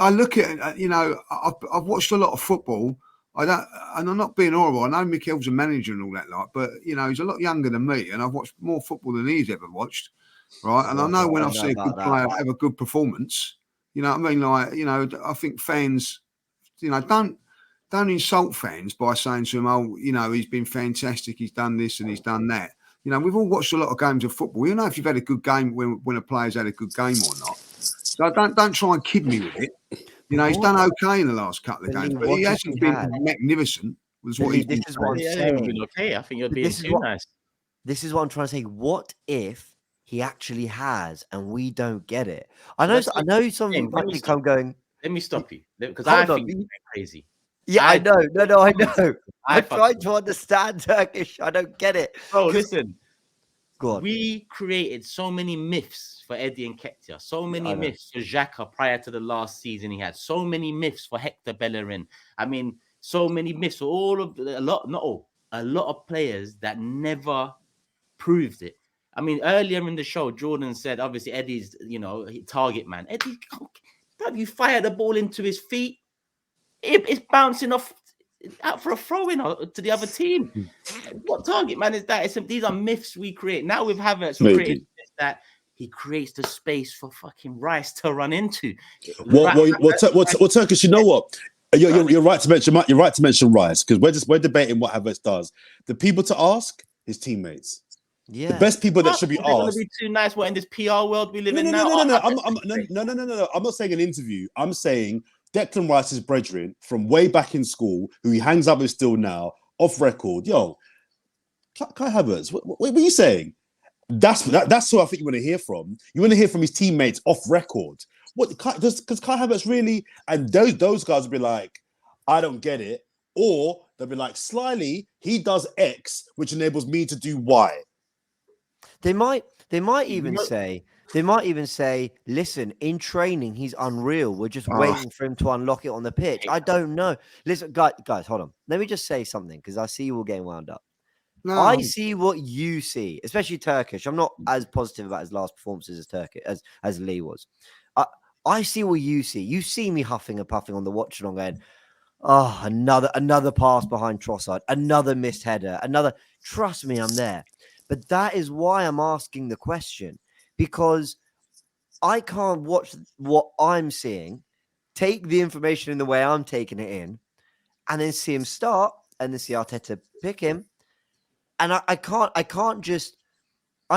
look at it, you know, I've watched a lot of football. And I'm not being horrible. I know Mikel's a manager and all that, like, but, you know, he's a lot younger than me, and I've watched more football than he's ever watched. Right, and I know when I see a good player have a good performance, you know what I mean? Like, you know, I think fans, you know, don't insult fans by saying to them, oh, you know, he's been fantastic, he's done this and he's done that. You know, we've all watched a lot of games of football. You know if you've had a good game when a player's had a good game or not. So don't try and kid me with it. You know, he's done okay in the last couple of games, but he hasn't been magnificent. Was what he's been saying. Okay, I think you're being too nice. This is what I'm trying to say. What if he actually has, and we don't get it? I know something might think I'm going. Let me stop you, because I think you're crazy. Yeah, I know. No, I know. I'm trying to understand Turkish. I don't get it. Oh, listen. Go on. We created so many myths for Eddie Nketiah, so many myths for Xhaka prior to the last season he had, so many myths for Hector Bellerin. I mean, so many myths for a lot of players that never proved it. I mean, earlier in the show, Jordan said, obviously, Eddie's, you know, target man. Eddie, don't you fire the ball into his feet? It's bouncing off out for a throw-in to the other team. What target man is that? These are myths we create. Now with Havertz, we create that he creates the space for fucking Rice to run into. Well, Turkish, you know what? You're right to mention. You're right to mention Rice, because we're debating what Havertz does. The people to ask, his teammates. Yeah, the best people that should be asked. Going to be too nice. What in this PR world we live in now? No. I'm not saying an interview. I'm saying Declan Rice's brethren from way back in school, who he hangs up with still now, off record. Yo, Kai Havertz, what are you saying? That's who I think you want to hear from. You want to hear from his teammates off record. What? Because Kai Havertz really, and those guys will be like, I don't get it, or they'll be like, slyly, he does X, which enables me to do Y. They might. They might even say, listen, in training, he's unreal. We're just waiting for him to unlock it on the pitch. I don't know. Listen, guys, hold on. Let me just say something because I see you all getting wound up. No. I see what you see, especially Turkish. I'm not as positive about his last performances as Turkish as Lee was. I see what you see. You see me huffing and puffing on the watch along going, oh, another pass behind Trossard, another missed header, trust me, I'm there. But that is why I'm asking the question, because I can't watch what I'm seeing, take the information in the way I'm taking it in, and then see him start and then see Arteta pick him. And I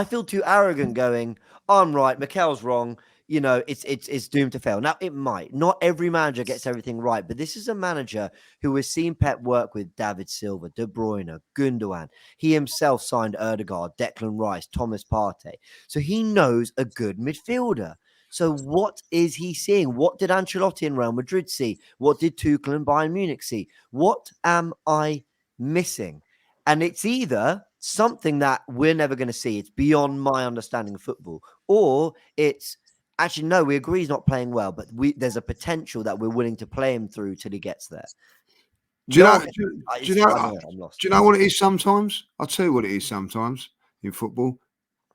feel too arrogant going, I'm right, Mikel's wrong. You know, it's doomed to fail. Now, it might. Not every manager gets everything right, but this is a manager who has seen Pep work with David Silva, De Bruyne, Gundogan. He himself signed Ødegaard, Declan Rice, Thomas Partey. So he knows a good midfielder. So what is he seeing? What did Ancelotti and Real Madrid see? What did Tuchel and Bayern Munich see? What am I missing? And it's either something that we're never going to see. It's beyond my understanding of football. Or it's, actually, no, we agree he's not playing well, but there's a potential that we're willing to play him through till he gets there. Do you know what it is sometimes? I'll tell you what it is sometimes in football.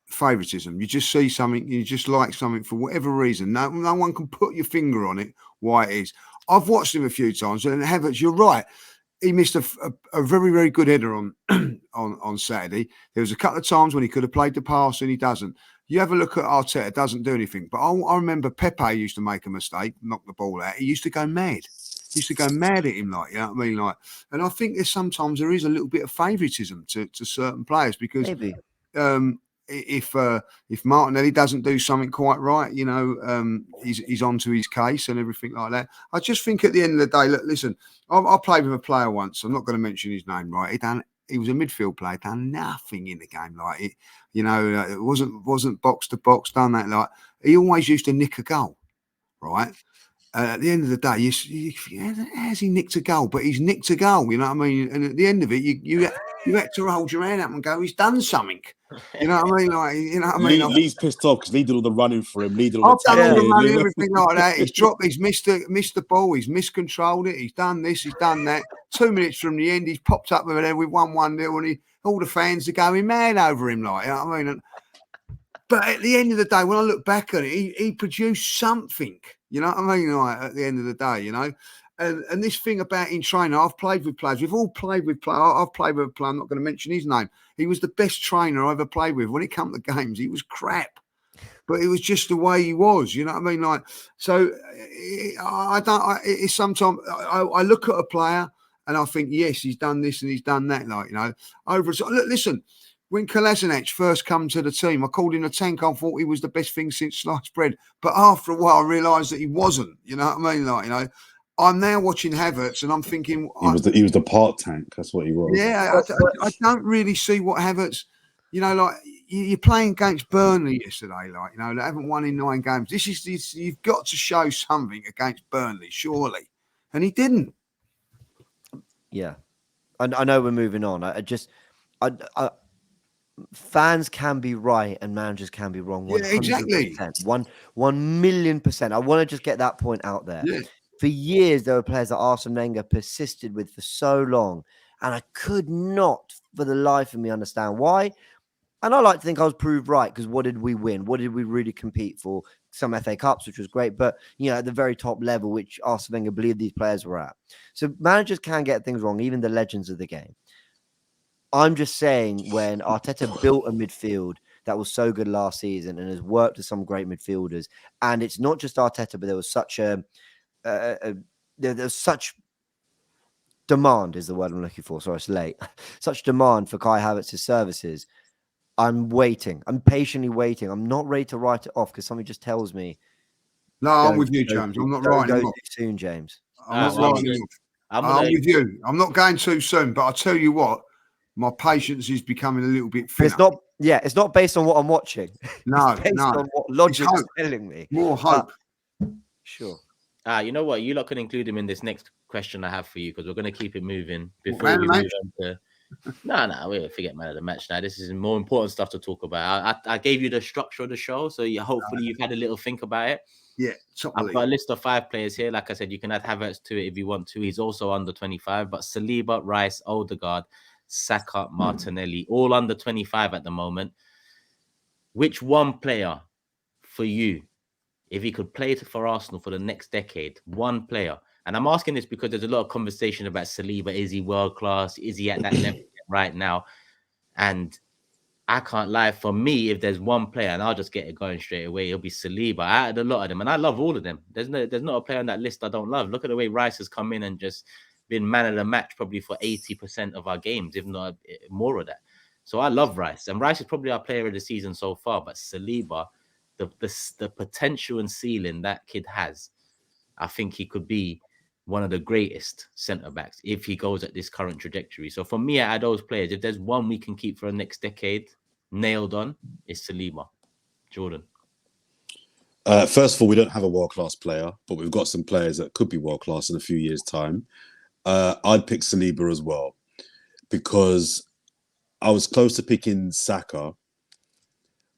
Favoritism. You just see something, you just like something for whatever reason. No one can put your finger on it, why it is. I've watched him a few times, and Havertz, you're right. He missed a very, very good header on Saturday. There was a couple of times when he could have played the pass and he doesn't. You have a look at Arteta, doesn't do anything. But I remember Pepe used to make a mistake, knock the ball out. He used to go mad. He used to go mad at him, like, you know what I mean? Like, and I think sometimes there is a little bit of favouritism to certain players because if Martinelli doesn't do something quite right, you know, he's onto his case and everything like that. I just think at the end of the day, look, listen, I played with a player once. I'm not going to mention his name, right? He was a midfield player, done nothing in the game, like it. You know, it wasn't box to box, done that. Like he always used to nick a goal, right? At the end of the day, how's he nicked a goal? But he's nicked a goal, you know what I mean? And at the end of it, you had to hold your hand up and go, he's done something. You know what I mean? Like, you know what I mean? Lee's pissed off because Lee did all the running for him. Lee did all I've the done all the tackling, running, everything like that. He's missed the ball. He's miscontrolled it. He's done this. He's done that. 2 minutes from the end, he's popped up over there with 1-1-0, and all the fans are going mad over him. Like, you know what I mean? But at the end of the day, when I look back at it, he produced something. You know what I mean? Like, at the end of the day, you know. And this thing about in training, I've played with players. We've all played with players. I've played with a player. I'm not going to mention his name. He was the best trainer I ever played with. When it came to games, he was crap. But it was just the way he was. You know what I mean? Like, so it's sometimes I look at a player and I think, yes, he's done this and he's done that. Like, you know, look, listen. When Kolasinac first come to the team, I called him a tank. I thought he was the best thing since sliced bread. But after a while, I realised that he wasn't. You know what I mean? Like, you know. I'm now watching Havertz and I'm thinking he was the part tank. That's what he was. Yeah, I don't really see what Havertz, you know, like you're playing against Burnley yesterday, like, you know, they haven't won in 9 games. You've got to show something against Burnley, surely, and he didn't. Yeah, I know we're moving on. Fans can be right and managers can be wrong. 100%. Exactly. 1,000,000%. I want to just get that point out there. Yeah. For years, there were players that Arsene Wenger persisted with for so long, and I could not, for the life of me, understand why. And I like to think I was proved right because what did we win? What did we really compete for? Some FA Cups, which was great, but you know, at the very top level, which Arsene Wenger believed these players were at. So managers can get things wrong, even the legends of the game. I'm just saying, when Arteta built a midfield that was so good last season and has worked with some great midfielders, and it's not just Arteta, but there was such there's such demand is the word I'm looking for. Sorry, it's late. Such demand for Kai Havertz's services. I'm waiting. I'm patiently waiting. I'm not ready to write it off because something just tells me. No, I'm with you, James. I'm not writing it off too soon, James. I'm not writing it off. I'm with you. I'm not going too soon, but I'll tell you what, my patience is becoming a little bit thinner. It's not. Yeah, it's not based on what I'm watching. No, it's based on what logic is telling me. More hope. Sure. You know what? You lot can include him in this next question I have for you because we're going to keep it moving before we move on to No, we forget man of the match now. This is more important stuff to talk about. I gave you the structure of the show, so hopefully you've had a little think about it. Yeah, I've got a list of 5 players here. Like I said, you can add Havertz to it if you want to. He's also under 25, but Saliba, Rice, Odegaard, Saka, Martinelli, all under 25 at the moment. Which one player for you, if he could play for Arsenal for the next decade, one player? And I'm asking this because there's a lot of conversation about Saliba. Is he world class? Is he at that level right now? And I can't lie. For me, if there's one player, and I'll just get it going straight away, it'll be Saliba. I had a lot of them, and I love all of them. There's not a player on that list I don't love. Look at the way Rice has come in and just been man of the match probably for 80% of our games, if not more of that. So I love Rice, and Rice is probably our player of the season so far. But Saliba, the potential and ceiling that kid has, I think he could be one of the greatest centre-backs if he goes at this current trajectory. So for me, out of those players, if there's one we can keep for the next decade nailed on, it's Saliba. Jordan. First of all, we don't have a world-class player, but we've got some players that could be world-class in a few years' time. I'd pick Saliba as well, because I was close to picking Saka,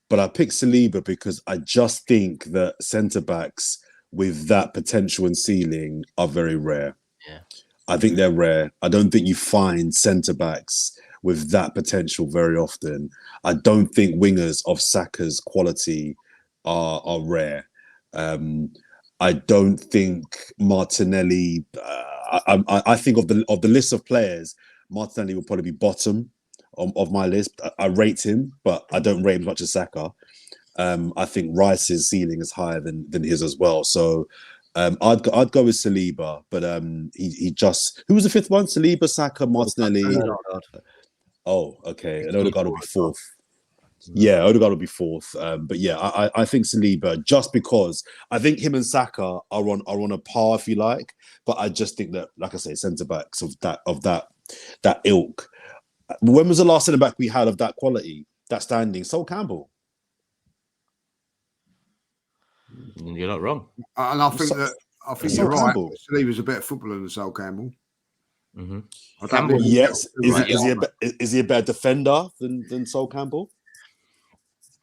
but I picked Saliba because I just think that centre-backs with that potential and ceiling are very rare. Yeah, I think they're rare. I don't think you find centre-backs with that potential very often. I don't think wingers of Saka's quality are rare. I don't think Martinelli. I think of the list of players, Martinelli will probably be bottom of my list. I rate him, but I don't rate him as much as Saka. I think Rice's ceiling is higher than his as well. So I'd go with Saliba, but he just, who was the fifth one? Saliba, Saka, Martinelli. Oh, okay. And Odegaard will be fourth. Yeah, Odegaard will be fourth. But yeah, I think Saliba, just because I think him and Saka are on a par, if you like. But I just think that, like I say, centre backs of that ilk. When was the last centre back we had of that quality, that standing? Sol Campbell. You're not wrong. And I think you're right. Campbell. Saliba's a better footballer than Sol Campbell. Mm-hmm. Campbell, yes. Is he a better defender than Sol Campbell?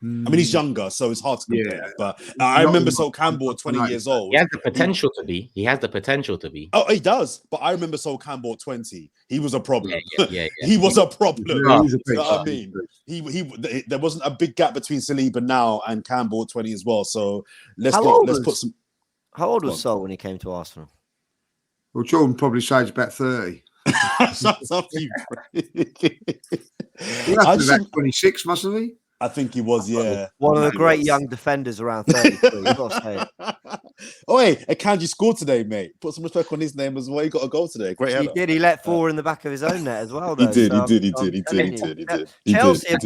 I mean, he's younger, so it's hard to compare. Yeah. But I remember Sol Campbell at 20 years old. He has the potential to be. He has the potential to be. Oh, he does. But I remember Sol Campbell at 20. He was a problem. Yeah. He was a problem. Yeah, you know what I mean? There wasn't a big gap between Saliba now and Campbell at 20 as well. So let's put some. How old was Sol when he came to Arsenal? Well, Jordan probably says about 30. Shut up, you. He must be about 26, mustn't he? I think he was, yeah. One of the great young defenders around 33. You've got to say it. Oh, hey, Akanji scored today, mate. Put some respect on his name as well. He got a goal today. Great header. He did. He let four in the back of his own net as well, though. He did. Chelsea,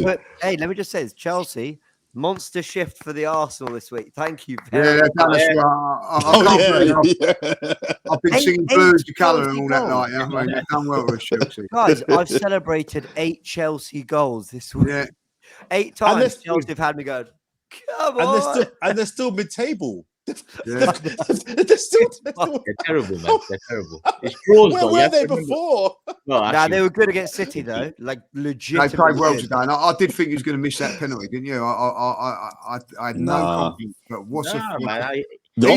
hey, let me just say this. Chelsea, monster shift for the Arsenal this week. Thank you. Yeah, I've been singing Blues to Colour and all that night. Yeah, I mean, done well with Chelsea. Guys, I've celebrated 8 Chelsea goals this week. Yeah. 8 times Chelsea have had me go, come on. And they're still mid-table. Yeah. They're terrible, man. They're terrible. It's draws, where were they before? No, they were good against City, though. Like, legit. They played well today. And I did think he was going to miss that penalty, didn't you? I had no confidence. But what's he's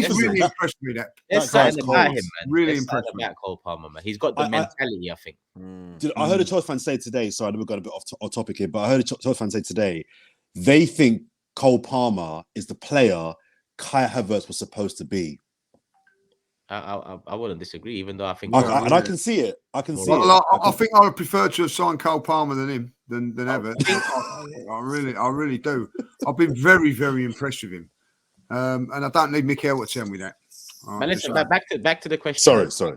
really impressed me. There's something about him, man. Really impressed me. Cole Palmer, man. He's got the mentality, I think. Dude, I heard a Chelsea fan say today, sorry, I know we've got a bit off topic here, but I heard a Chelsea fan say today, they think Cole Palmer is the player Kai Havertz was supposed to be. I wouldn't disagree, even though I think... I can see it. I think I would prefer to have signed Cole Palmer than him, than Havertz. I really do. I've been very, very impressed with him. And I don't need Mikel to tell me that. But listen, back to the question. Sorry.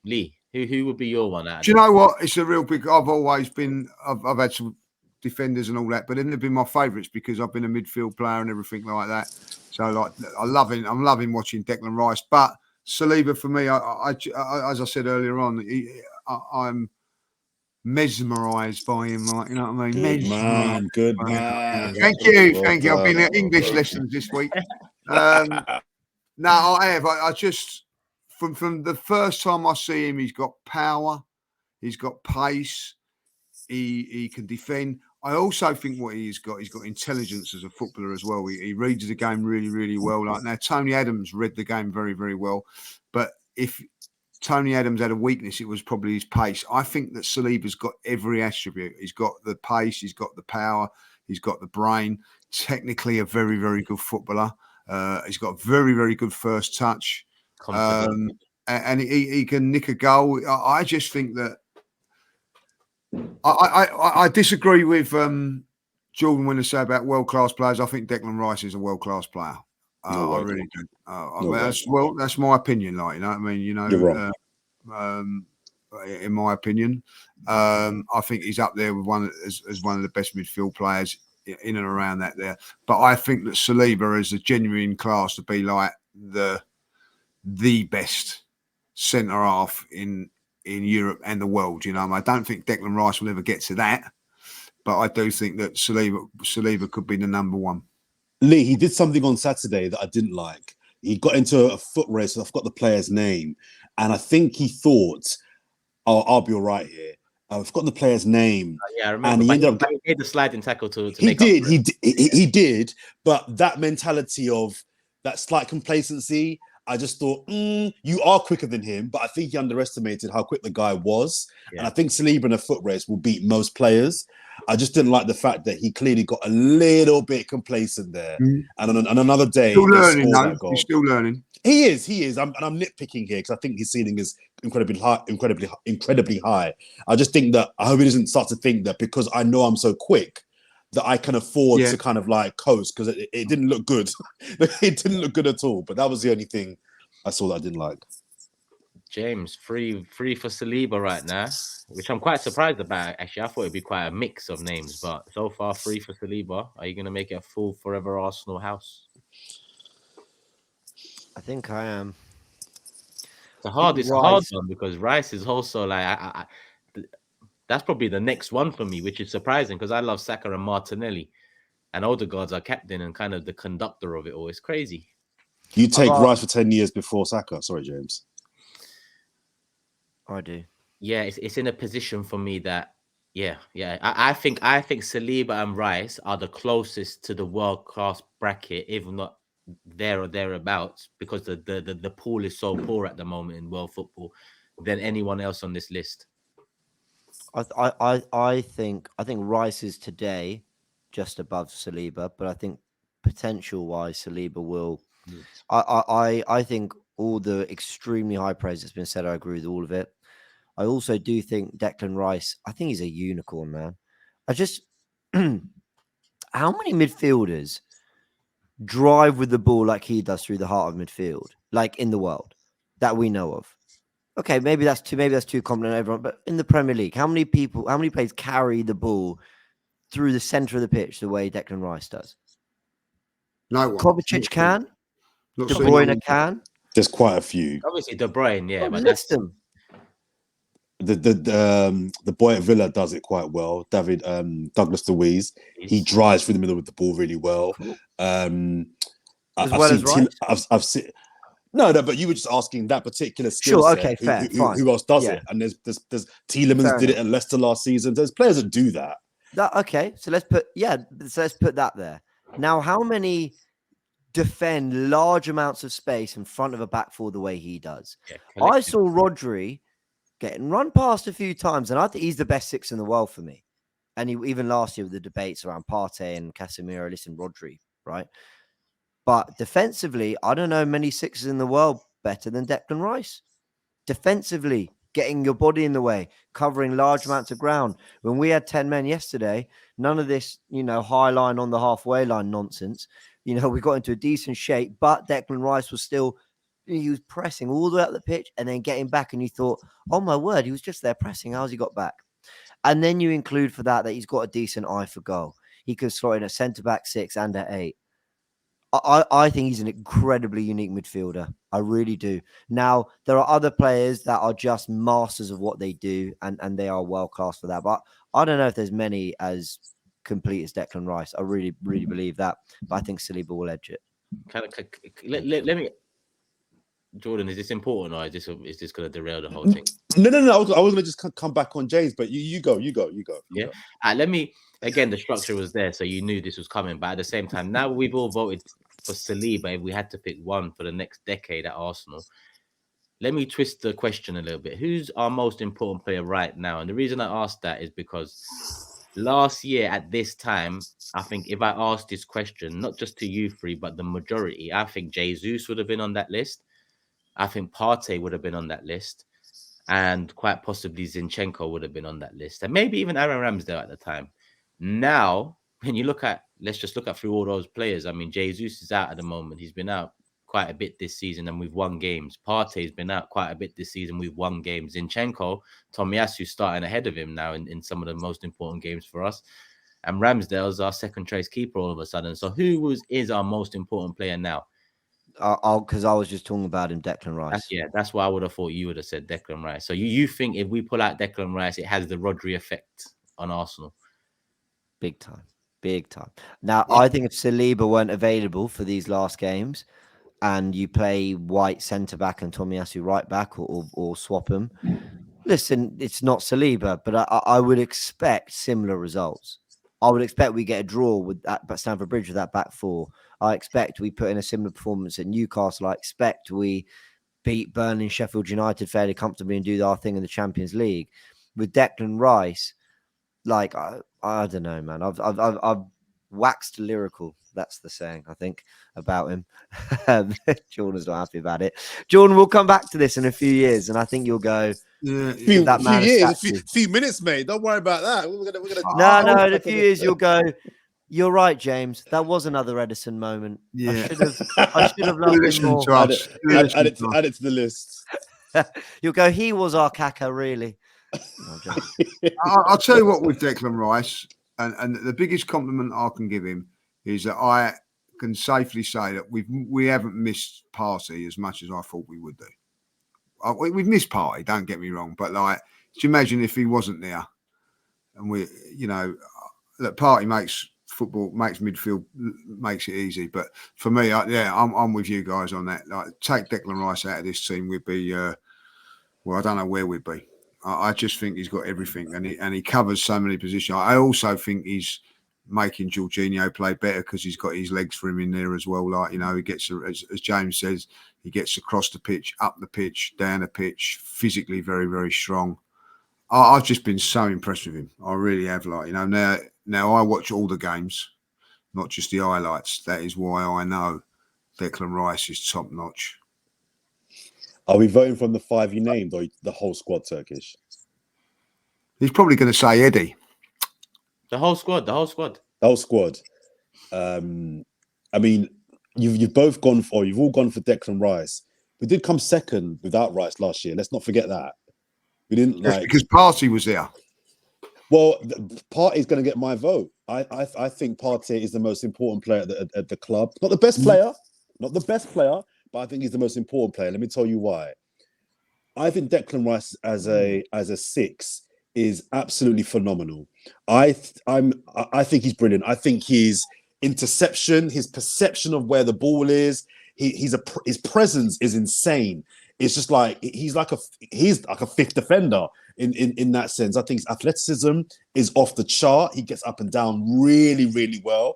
Lee, who would be your one? Do you know what? It's a real big... I've always been... I've had some defenders and all that, but they've been my favourites because I've been a midfield player and everything like that. So, like, I'm loving watching Declan Rice. But Saliba, for me, I as I said earlier on, I'm mesmerised by him. Like, you know what I mean? Good man. Thank you. I've been at English lessons this week. No, I have. I just from the first time I see him, he's got power, he's got pace, He can defend. I also think what he's got intelligence as a footballer as well. He reads the game really, really well. Like now, Tony Adams read the game very, very well. But if Tony Adams had a weakness, it was probably his pace. I think that Saliba's got every attribute. He's got the pace, he's got the power, he's got the brain. Technically, a very, very good footballer. He's got a very, very good first touch. And he can nick a goal. I just think that I disagree with Jordan when they say about world-class players. I think Declan Rice is a world-class player. I really do. That's my opinion. Like, you know what I mean? You know, you're wrong. In my opinion, I think he's up there with as one of the best midfield players in and around that there. But I think that Saliba is a genuine class to be like the best centre half in Europe and the world. You know, I don't think Declan Rice will ever get to that, but I do think that Saliba could be the number one. Lee, he did something on Saturday that I didn't like. He got into a foot race. I forgot the player's name, and I think he thought, "Oh, I'll be all right here." I forgot the player's name. Yeah, I remember. And he ended up he made the sliding tackle to he make did. up for it. He did. But that mentality of that slight complacency, I just thought, you are quicker than him. But I think he underestimated how quick the guy was. Yeah. And I think Saliba in a foot race will beat most players. I just didn't like the fact that he clearly got a little bit complacent there. And on another day, still learning, though. He's still learning. He is. I'm nitpicking here because I think his ceiling is incredibly high. I just think that I hope he doesn't start to think that because I know I'm so quick that I can afford to kind of like coast, because it didn't look good. It didn't look good at all. But that was the only thing I saw that I didn't like. James, free for Saliba right now, which I'm quite surprised about. Actually, I thought it'd be quite a mix of names, but so far free for Saliba. Are you going to make it a full Forever Arsenal house? I think I am. It's a hard one because Rice is also like that's probably the next one for me, which is surprising because I love Saka and Martinelli, and Odegaard's our captain and kind of the conductor of it all. It's crazy. You take Rice for 10 years before Saka. Sorry, James. I do. Yeah, it's in a position for me that I think Saliba and Rice are the closest to the world class bracket, if not there or thereabouts, because the pool is so poor at the moment in world football than anyone else on this list. I think Rice is today just above Saliba, but I think potential wise Saliba will. I think all the extremely high praise that's been said, I agree with all of it. I also do think Declan Rice, I think he's a unicorn, man. I just how many midfielders drive with the ball like he does through the heart of midfield, like in the world that we know of? Okay, maybe that's too common in everyone, but in the Premier League, how many players carry the ball through the center of the pitch the way Declan Rice does? No one. Kovacic can. De Bruyne can. There's quite a few. Obviously, De Bruyne, yeah, but list them. The boy at Villa does it quite well. Douglas Luiz, he drives through the middle with the ball really well. I've seen. No, but you were just asking that particular skill set. Okay, fair. Who else does it? And there's Tielemans did it at Leicester last season. There's players that do that. Okay, so let's put that there. Now, how many defend large amounts of space in front of a back four the way he does? Yeah, I saw Rodri getting run past a few times, and I think he's the best six in the world for me. And even last year with the debates around Partey and Casemiro, listen, Rodri, right? But defensively, I don't know many sixes in the world better than Declan Rice. Defensively, getting your body in the way, covering large amounts of ground. When we had 10 men yesterday, none of this, high line on the halfway line nonsense. We got into a decent shape, but Declan Rice was still, he was pressing all the way up the pitch and then getting back. And you thought, oh my word, he was just there pressing. How's he got back? And then you include for that he's got a decent eye for goal. He could slot in at centre-back 6 and at 8. I think he's an incredibly unique midfielder. I really do. Now, there are other players that are just masters of what they do, and they are world-class for that. But I don't know if there's many as complete as Declan Rice. I really, really believe that. But I think Saliba will edge it. Let me... Jordan, is this important or is this going to derail the whole thing? No. I was going to just come back on James, but you go. Yeah. Let me, again, the structure was there, so you knew this was coming. But at the same time, now we've all voted for Saliba. If we had to pick one for the next decade at Arsenal, let me twist the question a little bit. Who's our most important player right now? And the reason I asked that is because last year at this time, I think if I asked this question, not just to you three, but the majority, I think Jesus would have been on that list. I think Partey would have been on that list. And quite possibly Zinchenko would have been on that list. And maybe even Aaron Ramsdale at the time. Now, when you let's just look at through all those players. I mean, Jesus is out at the moment. He's been out quite a bit this season and we've won games. Partey's been out quite a bit this season. We've won games. Zinchenko, Tomiyasu's starting ahead of him now in some of the most important games for us. And Ramsdale's our second choice keeper all of a sudden. So who is our most important player now? Because I was just talking about him, Declan Rice. That's why I would have thought you would have said Declan Rice. So you think if we pull out Declan Rice, it has the Rodri effect on Arsenal? Big time. Now, I think if Saliba weren't available for these last games and you play White centre-back and Tomiyasu right-back or swap them, listen, it's not Saliba, but I would expect similar results. I would expect we get a draw with that Stamford Bridge with that back four. I expect we put in a similar performance at Newcastle. I expect we beat Burnley and Sheffield United fairly comfortably and do our thing in the Champions League. With Declan Rice, like I don't know, man. I've waxed lyrical. That's the saying, I think, about him. Jordan's not happy about it. Jordan, we'll come back to this in a few years, and I think you'll go. A few minutes, mate. Don't worry about that. We're gonna... in a few years you'll go. You're right, James. That was another Edison moment. Yeah. I should have loved him more. Add it to the list. You'll go. He was our Kaka, really. No, I'll tell you what with Declan Rice, and the biggest compliment I can give him is that I can safely say that we haven't missed Partey as much as I thought we would do. We've missed Partey, don't get me wrong, but like, do you imagine if he wasn't there? And that Partey makes midfield, makes it easy. But for me, I'm with you guys on that. Like, take Declan Rice out of this team, we'd be, I don't know where we'd be. I just think he's got everything, and he covers so many positions. I also think he's making Jorginho play better because he's got his legs for him in there as well. Like, he gets, as James says, he gets across the pitch, up the pitch, down the pitch, physically very, very strong. I've just been so impressed with him. I really have. Like, now I watch all the games, not just the highlights. That is why I know Declan Rice is top notch. Are we voting from the five you named or the whole squad, Turkish? He's probably going to say Eddie. The whole squad. I mean, you've both gone for, you've all gone for Declan Rice. We did come second without Rice last year. Let's not forget that. We didn't because Partey was there. Well, Partey's going to get my vote. I think Partey is the most important player at the club. Not the best player, but I think he's the most important player. Let me tell you why. I think Declan Rice as a six is absolutely phenomenal. I think he's brilliant. I think his interception, his perception of where the ball is, his presence is insane. It's just like he's like a fifth defender in that sense. I think his athleticism is off the chart. He gets up and down really, really well.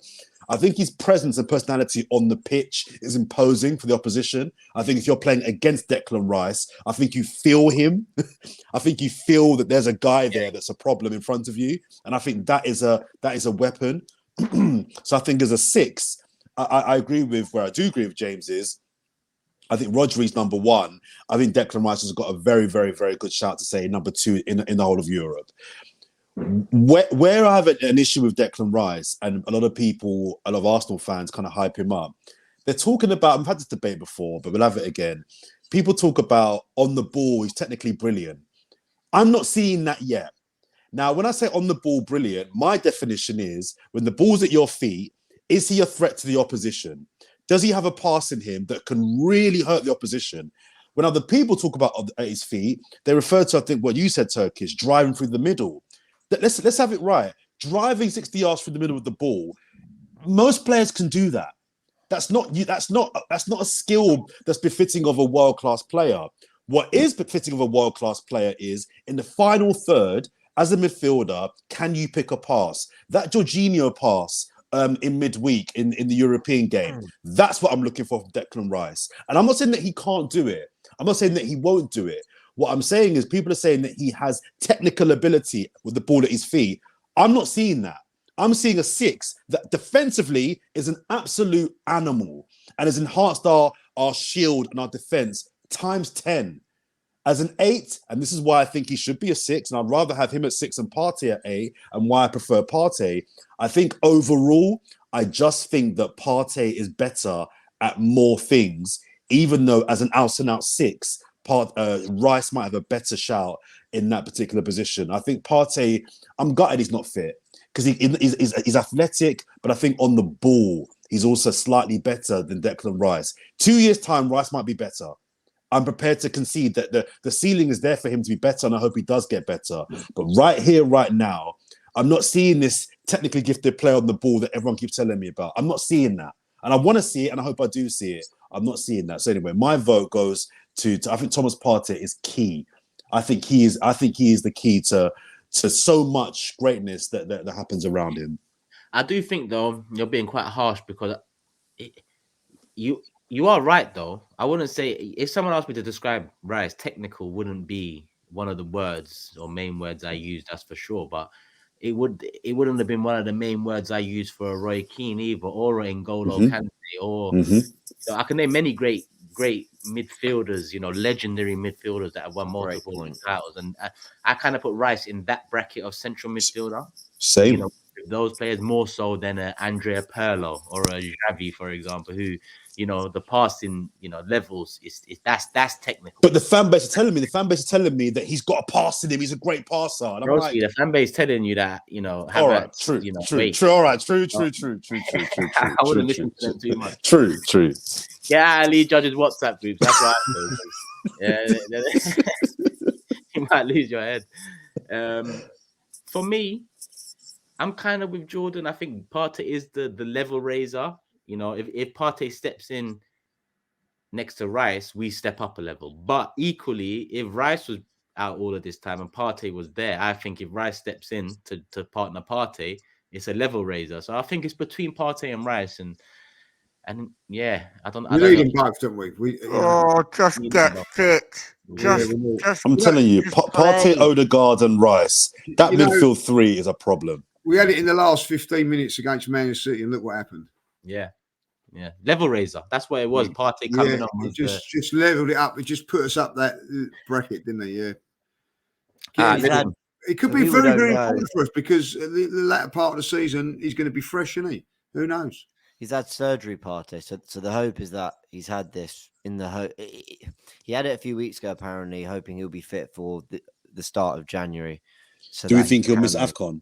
I think his presence and personality on the pitch is imposing for the opposition. I think if you're playing against Declan Rice, I think you feel him. I think you feel that there's a guy there that's a problem in front of you. And I think that is a weapon. So I think as a six, I agree with where I do agree with James is, I think Rodri's number one. I think Declan Rice has got a very, very, very good shout to say number two in the whole of Europe. Where I have an issue with Declan Rice, and a lot of Arsenal fans kind of hype him up. They're talking about, I've had this debate before, but we'll have it again. People talk about on the ball, he's technically brilliant. I'm not seeing that yet. Now, when I say on the ball brilliant, my definition is when the ball's at your feet, is he a threat to the opposition? Does he have a pass in him that can really hurt the opposition? When other people talk about at his feet, they refer to, I think, what you said, Turkish, driving through the middle. Let's have it right. Driving 60 yards through the middle of the ball, most players can do that. That's not you. That's not a skill that's befitting of a world-class player. What is befitting of a world-class player is in the final third, as a midfielder, can you pick a pass? That Jorginho pass in midweek in the European game, that's what I'm looking for from Declan Rice. And I'm not saying that he can't do it. I'm not saying that he won't do it. What I'm saying is people are saying that he has technical ability with the ball at his feet. I'm not seeing that. I'm seeing a 6 that defensively is an absolute animal and has enhanced our shield and our defense times 10. As an 8, and this is why I think he should be a 6, and I'd rather have him at 6 and Partey at 8, and why I prefer Partey. I think overall, I just think that Partey is better at more things, even though as an out-and-out 6, Rice might have a better shout in that particular position. I think Partey, I'm gutted he's not fit, because he's athletic, but I think on the ball, he's also slightly better than Declan Rice. 2 years' time, Rice might be better. I'm prepared to concede that the ceiling is there for him to be better, and I hope he does get better. But right here, right now, I'm not seeing this technically gifted player on the ball that everyone keeps telling me about. I'm not seeing that. And I want to see it, and I hope I do see it. I'm not seeing that. So anyway, my vote goes to I think Thomas Partey is key. I think he is the key to so much greatness that happens around him. I do think, though, you're being quite harsh because you are right, though. I wouldn't say, if someone asked me to describe Rice, technical wouldn't be one of the words or main words I used, that's for sure. But it wouldn't have been one of the main words I used for a Roy Keane either, or an N'Golo Kante, or so I can name many great midfielders, legendary midfielders that have won multiple titles, and I kind of put Rice in that bracket of central midfielder. Same. Those players more so than Andrea Pirlo or a Xavi, for example, who the passing levels is that's technical. But the fan base is telling me that he's got a pass in him. He's a great passer. And I'm like, the fan base telling you that Havertz, all right, true. All right, true. I wouldn't listen to them too much. True. Yeah, Lee Judge's WhatsApp groups. That's right. Yeah, you might lose your head. For me, I'm kind of with Jordan. I think Partey is the level raiser. If Partey steps in next to Rice, we step up a level. But equally, if Rice was out all of this time and Partey was there, I think if Rice steps in to partner Partey, it's a level raiser. So I think it's between Partey and Rice, and yeah, I don't need them both, don't we? Just get fit. I'm telling you, Partey, Odegaard, and Rice. That midfield 3 is a problem. We had it in the last 15 minutes against Man City, and look what happened. Yeah, level raiser. That's what it was. Partey coming on. Just leveled it up. It just put us up that bracket, didn't it? Yeah. It could be very, very important for us because the latter part of the season he's going to be fresh, isn't he? Who knows? He's had surgery, Partey. So the hope is that he's had this in the hope. He had it a few weeks ago, apparently, hoping he'll be fit for the start of January. So do you think he'll miss AFCON?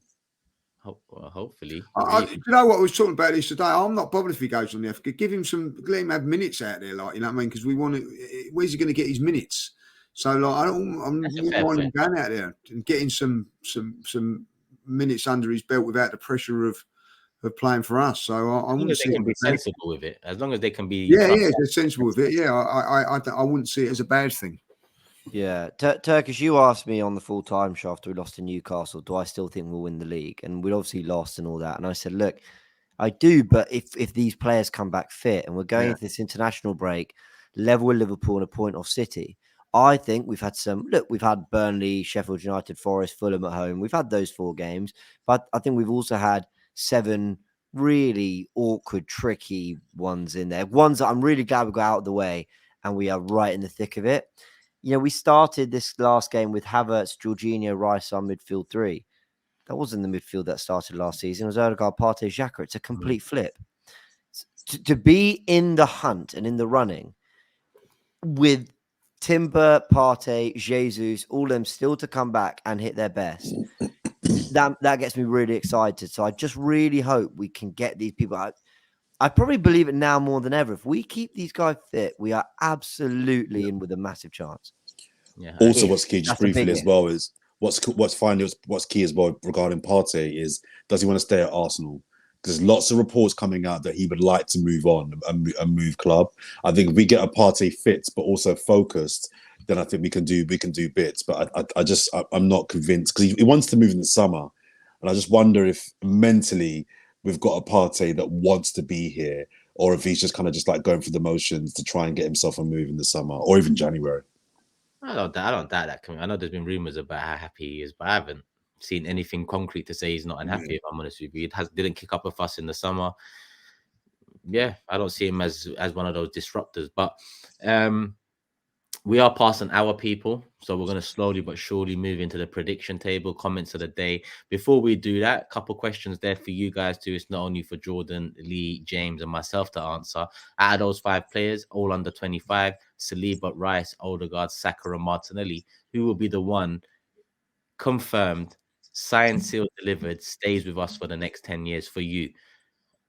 Hopefully. You know what? I was talking about this today. I'm not bothered if he goes on the AFCON. Give him let him have minutes out there, like, you know what I mean? Because we want to. Where's he going to get his minutes? So, like, I'm wanting going out there and getting some minutes under his belt without the pressure of playing for us. So I wouldn't see they can be sensible with it. As long as they can be, they're sensible with it. Yeah, I wouldn't see it as a bad thing. Yeah, Turkish, you asked me on the full-time show after we lost to Newcastle, do I still think we'll win the league? And we'd obviously lost and all that. And I said, look, I do, but if these players come back fit and we're going into this international break, level with Liverpool and a point off City, I think we've had we've had Burnley, Sheffield United, Forest, Fulham at home. We've had those 4 games, but I think we've also had 7 really awkward, tricky ones in there. Ones that I'm really glad we got out of the way and we are right in the thick of it. We started this last game with Havertz, Jorginho, Rice on midfield 3. That wasn't the midfield that started last season. It was Odegaard, Partey, Xhaka. It's a complete flip. To be in the hunt and in the running with Timber, Partey, Jesus, all them still to come back and hit their best, that gets me really excited. So I just really hope we can get these people out. I probably believe it now more than ever. If we keep these guys fit, we are absolutely in with a massive chance. Yeah. Also, what's key, just briefly as well, is what's key as well regarding Partey is, does he want to stay at Arsenal? There's lots of reports coming out that he would like to move on and move club. I think if we get a Partey fit but also focused, then I think we can do bits. But I'm not convinced because he wants to move in the summer, and I just wonder if mentally we've got a Partey that wants to be here, or if he's just kind of just like going through the motions to try and get himself a move in the summer or even January. I don't doubt that. I know there's been rumors about how happy he is, but I haven't seen anything concrete to say he's not unhappy. If I'm honest with you, didn't kick up a fuss in the summer. Yeah, I don't see him as one of those disruptors. But we are past an hour, people, so we're going to slowly but surely move into the prediction table, comments of the day. Before we do that, a couple questions there for you guys too. It's not only for Jordan, Lee, James, and myself to answer. Out of those 5 players, all under 25, Saliba, Rice, Odegaard, Saka, and Martinelli, who will be the one confirmed, signed, sealed, delivered, stays with us for the next 10 years for you?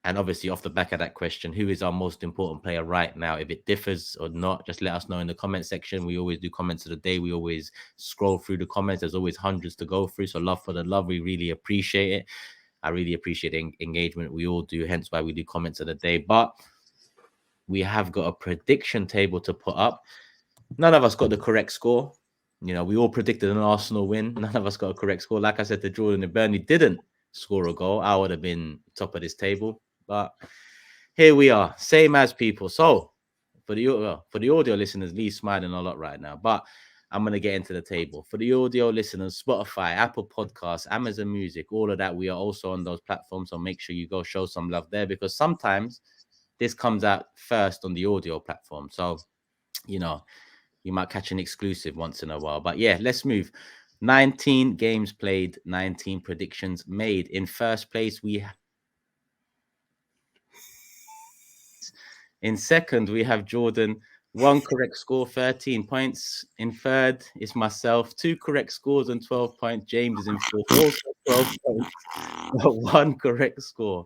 And obviously, off the back of that question, who is our most important player right now? If it differs or not, just let us know in the comment section. We always do comments of the day. We always scroll through the comments. There's always hundreds to go through. So love for the love. We really appreciate it. I really appreciate engagement. We all do. Hence why we do comments of the day. But we have got a prediction table to put up. None of us got the correct score. You know, we all predicted an Arsenal win. None of us got a correct score. Like I said to Jordan, if Burnley didn't score a goal, I would have been top of this table. But here we are, same as people. So for the audio listeners, Lee's smiling a lot right now. But I'm going to get into the table. For the audio listeners, Spotify, Apple Podcasts, Amazon Music, all of that, we are also on those platforms. So make sure you go show some love there, because sometimes this comes out first on the audio platform. So, you know, you might catch an exclusive once in a while. But yeah, let's move. 19 games played, 19 predictions made. In first place, we have. In second, we have Jordan. 1 correct score, 13 points. In third, it's myself. 2 correct scores and 12 points. James is in fourth, also 12 points. 1 correct score.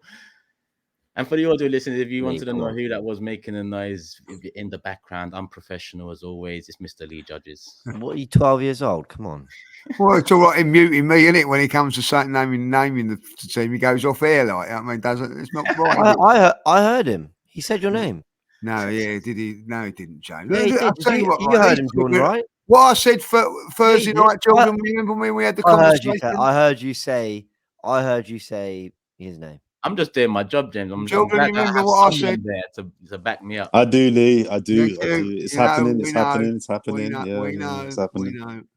And for the audio listeners, if you wanted to know who that was making a noise in the background, unprofessional as always, it's Mr. Lee Judges. What are you, 12 years old? Come on. Well, it's all right him muting me, isn't it? When he comes to naming the team, he goes off air like that. I mean, it's not right. I heard him. He said your name. No, yeah, did he? No, he didn't, James. Yeah, he did. You heard him, Jordan, right? What I said for Thursday night, Jordan. Remember when we had the conversation? I heard you say his name. I'm just doing my job, James. Jordan, remember what I said there to back me up. I do, Lee. I do. It's happening. It's happening. It's happening. We know. It's happening.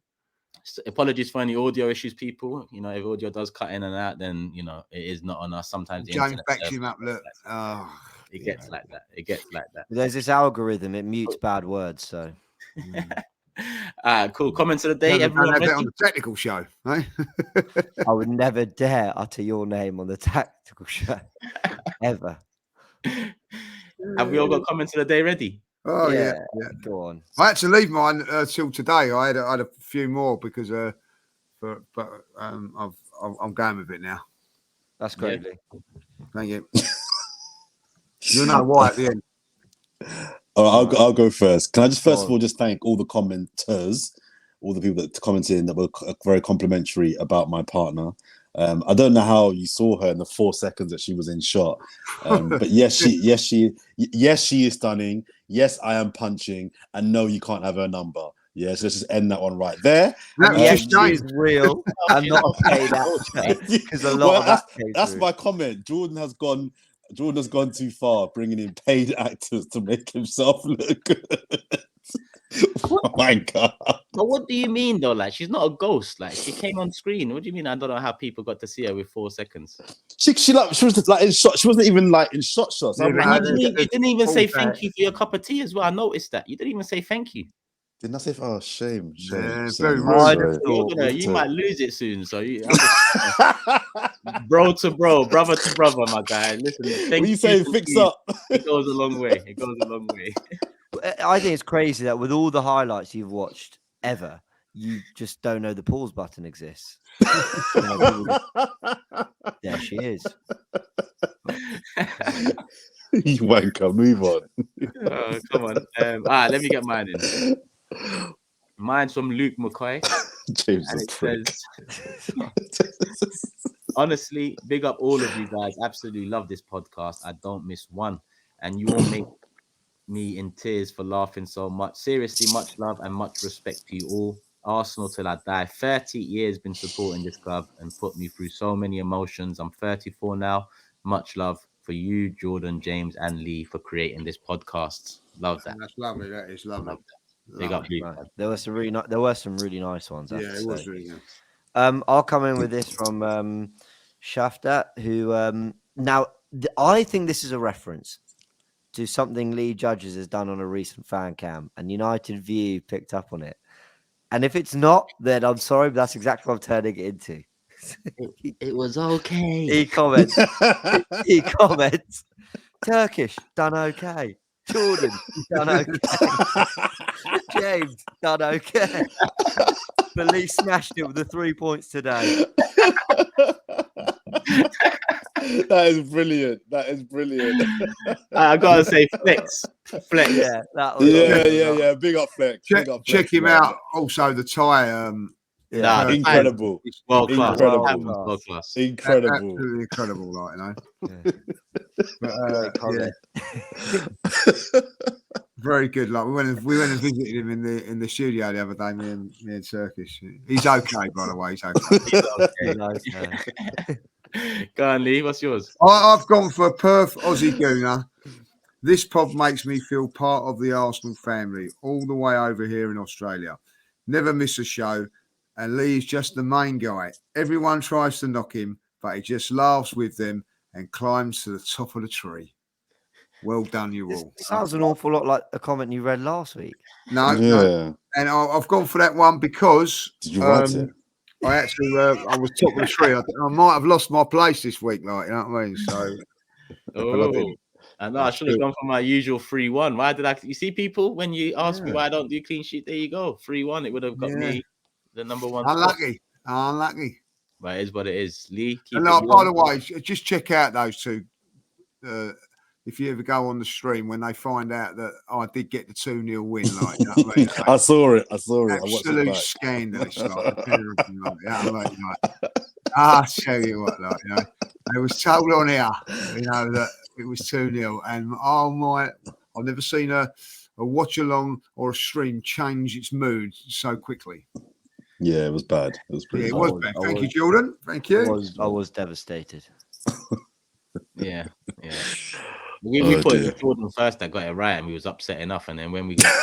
Apologies for any audio issues, people. You know, if audio does cut in and out, then you know it is not on us. Sometimes James backs him up. Look, it gets like that. It gets like that. There's this algorithm; it mutes bad words. So, cool. Comments of the day. Everyone on the technical show, eh? I would never dare utter your name on the tactical show ever. Have we all got comments of the day ready? Oh yeah. Go on. I had to leave mine till today. I had a few more because, I'm going with it now. That's great. Yeah. Thank you. You'll know why at the end. I'll go first. Can I just first of all just thank all the commenters, all the people that commented that were very complimentary about my partner. I don't know how you saw her in the 4 seconds that she was in shot, but yes, she is stunning. Yes, I am punching, and no, you can't have her number. Yes, let's just end that one right there. She's real. I'm not a paid actor because a lot of that's my comment. Jordan has gone too far, bringing in paid actors to make himself look good. Oh my god! But what do you mean though? Like, she's not a ghost. Like, she came on screen. What do you mean? I don't know how people got to see her with 4 seconds. She was like in shot. She wasn't even like in shots. Yeah, you didn't even say thank you for your cup of tea as well. I noticed that you didn't even say thank you. Didn't I say? Oh, shame. Very rude. You might lose it soon. So bro to bro, brother to brother, my guy. Listen, what you saying? Fix up. It goes a long way. It goes a long way. I think it's crazy that with all the highlights you've watched ever, you just don't know the pause button exists. There she is. You wanker, move on. Oh, come on. Let me get mine in. Mine's from Luke McCoy. James and it says, honestly, big up all of you guys. Absolutely love this podcast. I don't miss one. And you all make me in tears for laughing so much. Seriously, much love and much respect to you all. Arsenal till I die. 30 years been supporting this club and put me through so many emotions. I'm 34 now. Much love for you, Jordan, James, and Lee for creating this podcast. Love that. That's lovely. That is lovely. Love that. Big up, you. Right. There were some really nice ones. I have Yeah, to it was say. really good. I'll come in with this from Shaftat, who now I think this is a reference to something Lee Judges has done on a recent fan cam, and United View picked up on it. And if it's not, then I'm sorry, but that's exactly what I'm turning it into. It was okay. He comments, Turkish, done okay. Jordan, done okay. James, done okay. But Lee smashed it with the 3 points today. That is brilliant. That is brilliant. I gotta say, flex. Yeah, that was Yeah. Big up Flex. Big up Flex, Check him man. out. Also, the tie. Nah, Incredible. World class. Incredible. World class. Incredible. Absolutely incredible, like, you know. Great comment. Very good. Like we went and visited him in the studio the other day. Me and Turkish. He's okay, by the way. He's okay. Go on, Lee. What's yours? I've gone for Perth Aussie Gooner. This pod makes me feel part of the Arsenal family all the way over here in Australia. Never miss a show. And Lee's just the main guy. Everyone tries to knock him, but he just laughs with them and climbs to the top of the tree. Well done, you all. It sounds an awful lot like a comment you read last week. No. And I've gone for that one because Did you write it? I actually I was top of the tree. I might have lost my place this week, like, you know what I mean? So I know I should have gone for my usual 3-1. Why did I? You see, people, when you ask me why I don't do clean sheet, there you go, 3-1. It would have got me the number one. Unlucky. But it is what it is. Lee, keep And by the way, just check out those two. If you ever go on the stream when they find out that I did get the 2-0 win, like, you know what I mean? I saw it. Absolute scandalous, like, I'll tell you what, like, you know, it was told on here, you know, that it was 2-0, and I've never seen a watch along or a stream change its mood so quickly. Yeah, it was bad. It was pretty bad. It was bad. Thank you, Jordan. Thank you. I was devastated. Yeah. We put it Jordan first that got it right, and we was upset enough. And then when we got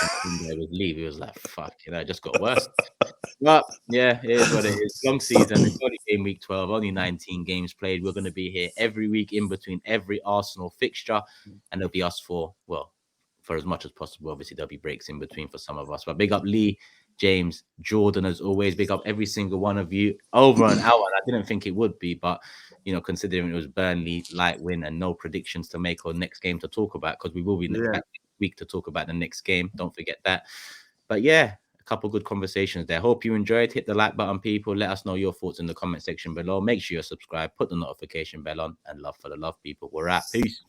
there with Lee, we was like, "Fuck, you know, it just got worse." But yeah, it is what it is. Long season. It's only game week 12, only 19 games played. We're going to be here every week in between every Arsenal fixture, and it'll be us for as much as possible. Obviously, there'll be breaks in between for some of us. But big up Lee, James, Jordan, as always. Big up every single one of you. Over an hour. I didn't think it would be, but you know, considering it was Burnley light win and no predictions to make or next game to talk about, because we will be next week to talk about the next game. Don't forget that. But yeah, a couple good conversations there. Hope you enjoyed. Hit the like button, people. Let us know your thoughts in the comment section below. Make sure you're subscribed. Put the notification bell on, and love for the love, people. We're out. Peace.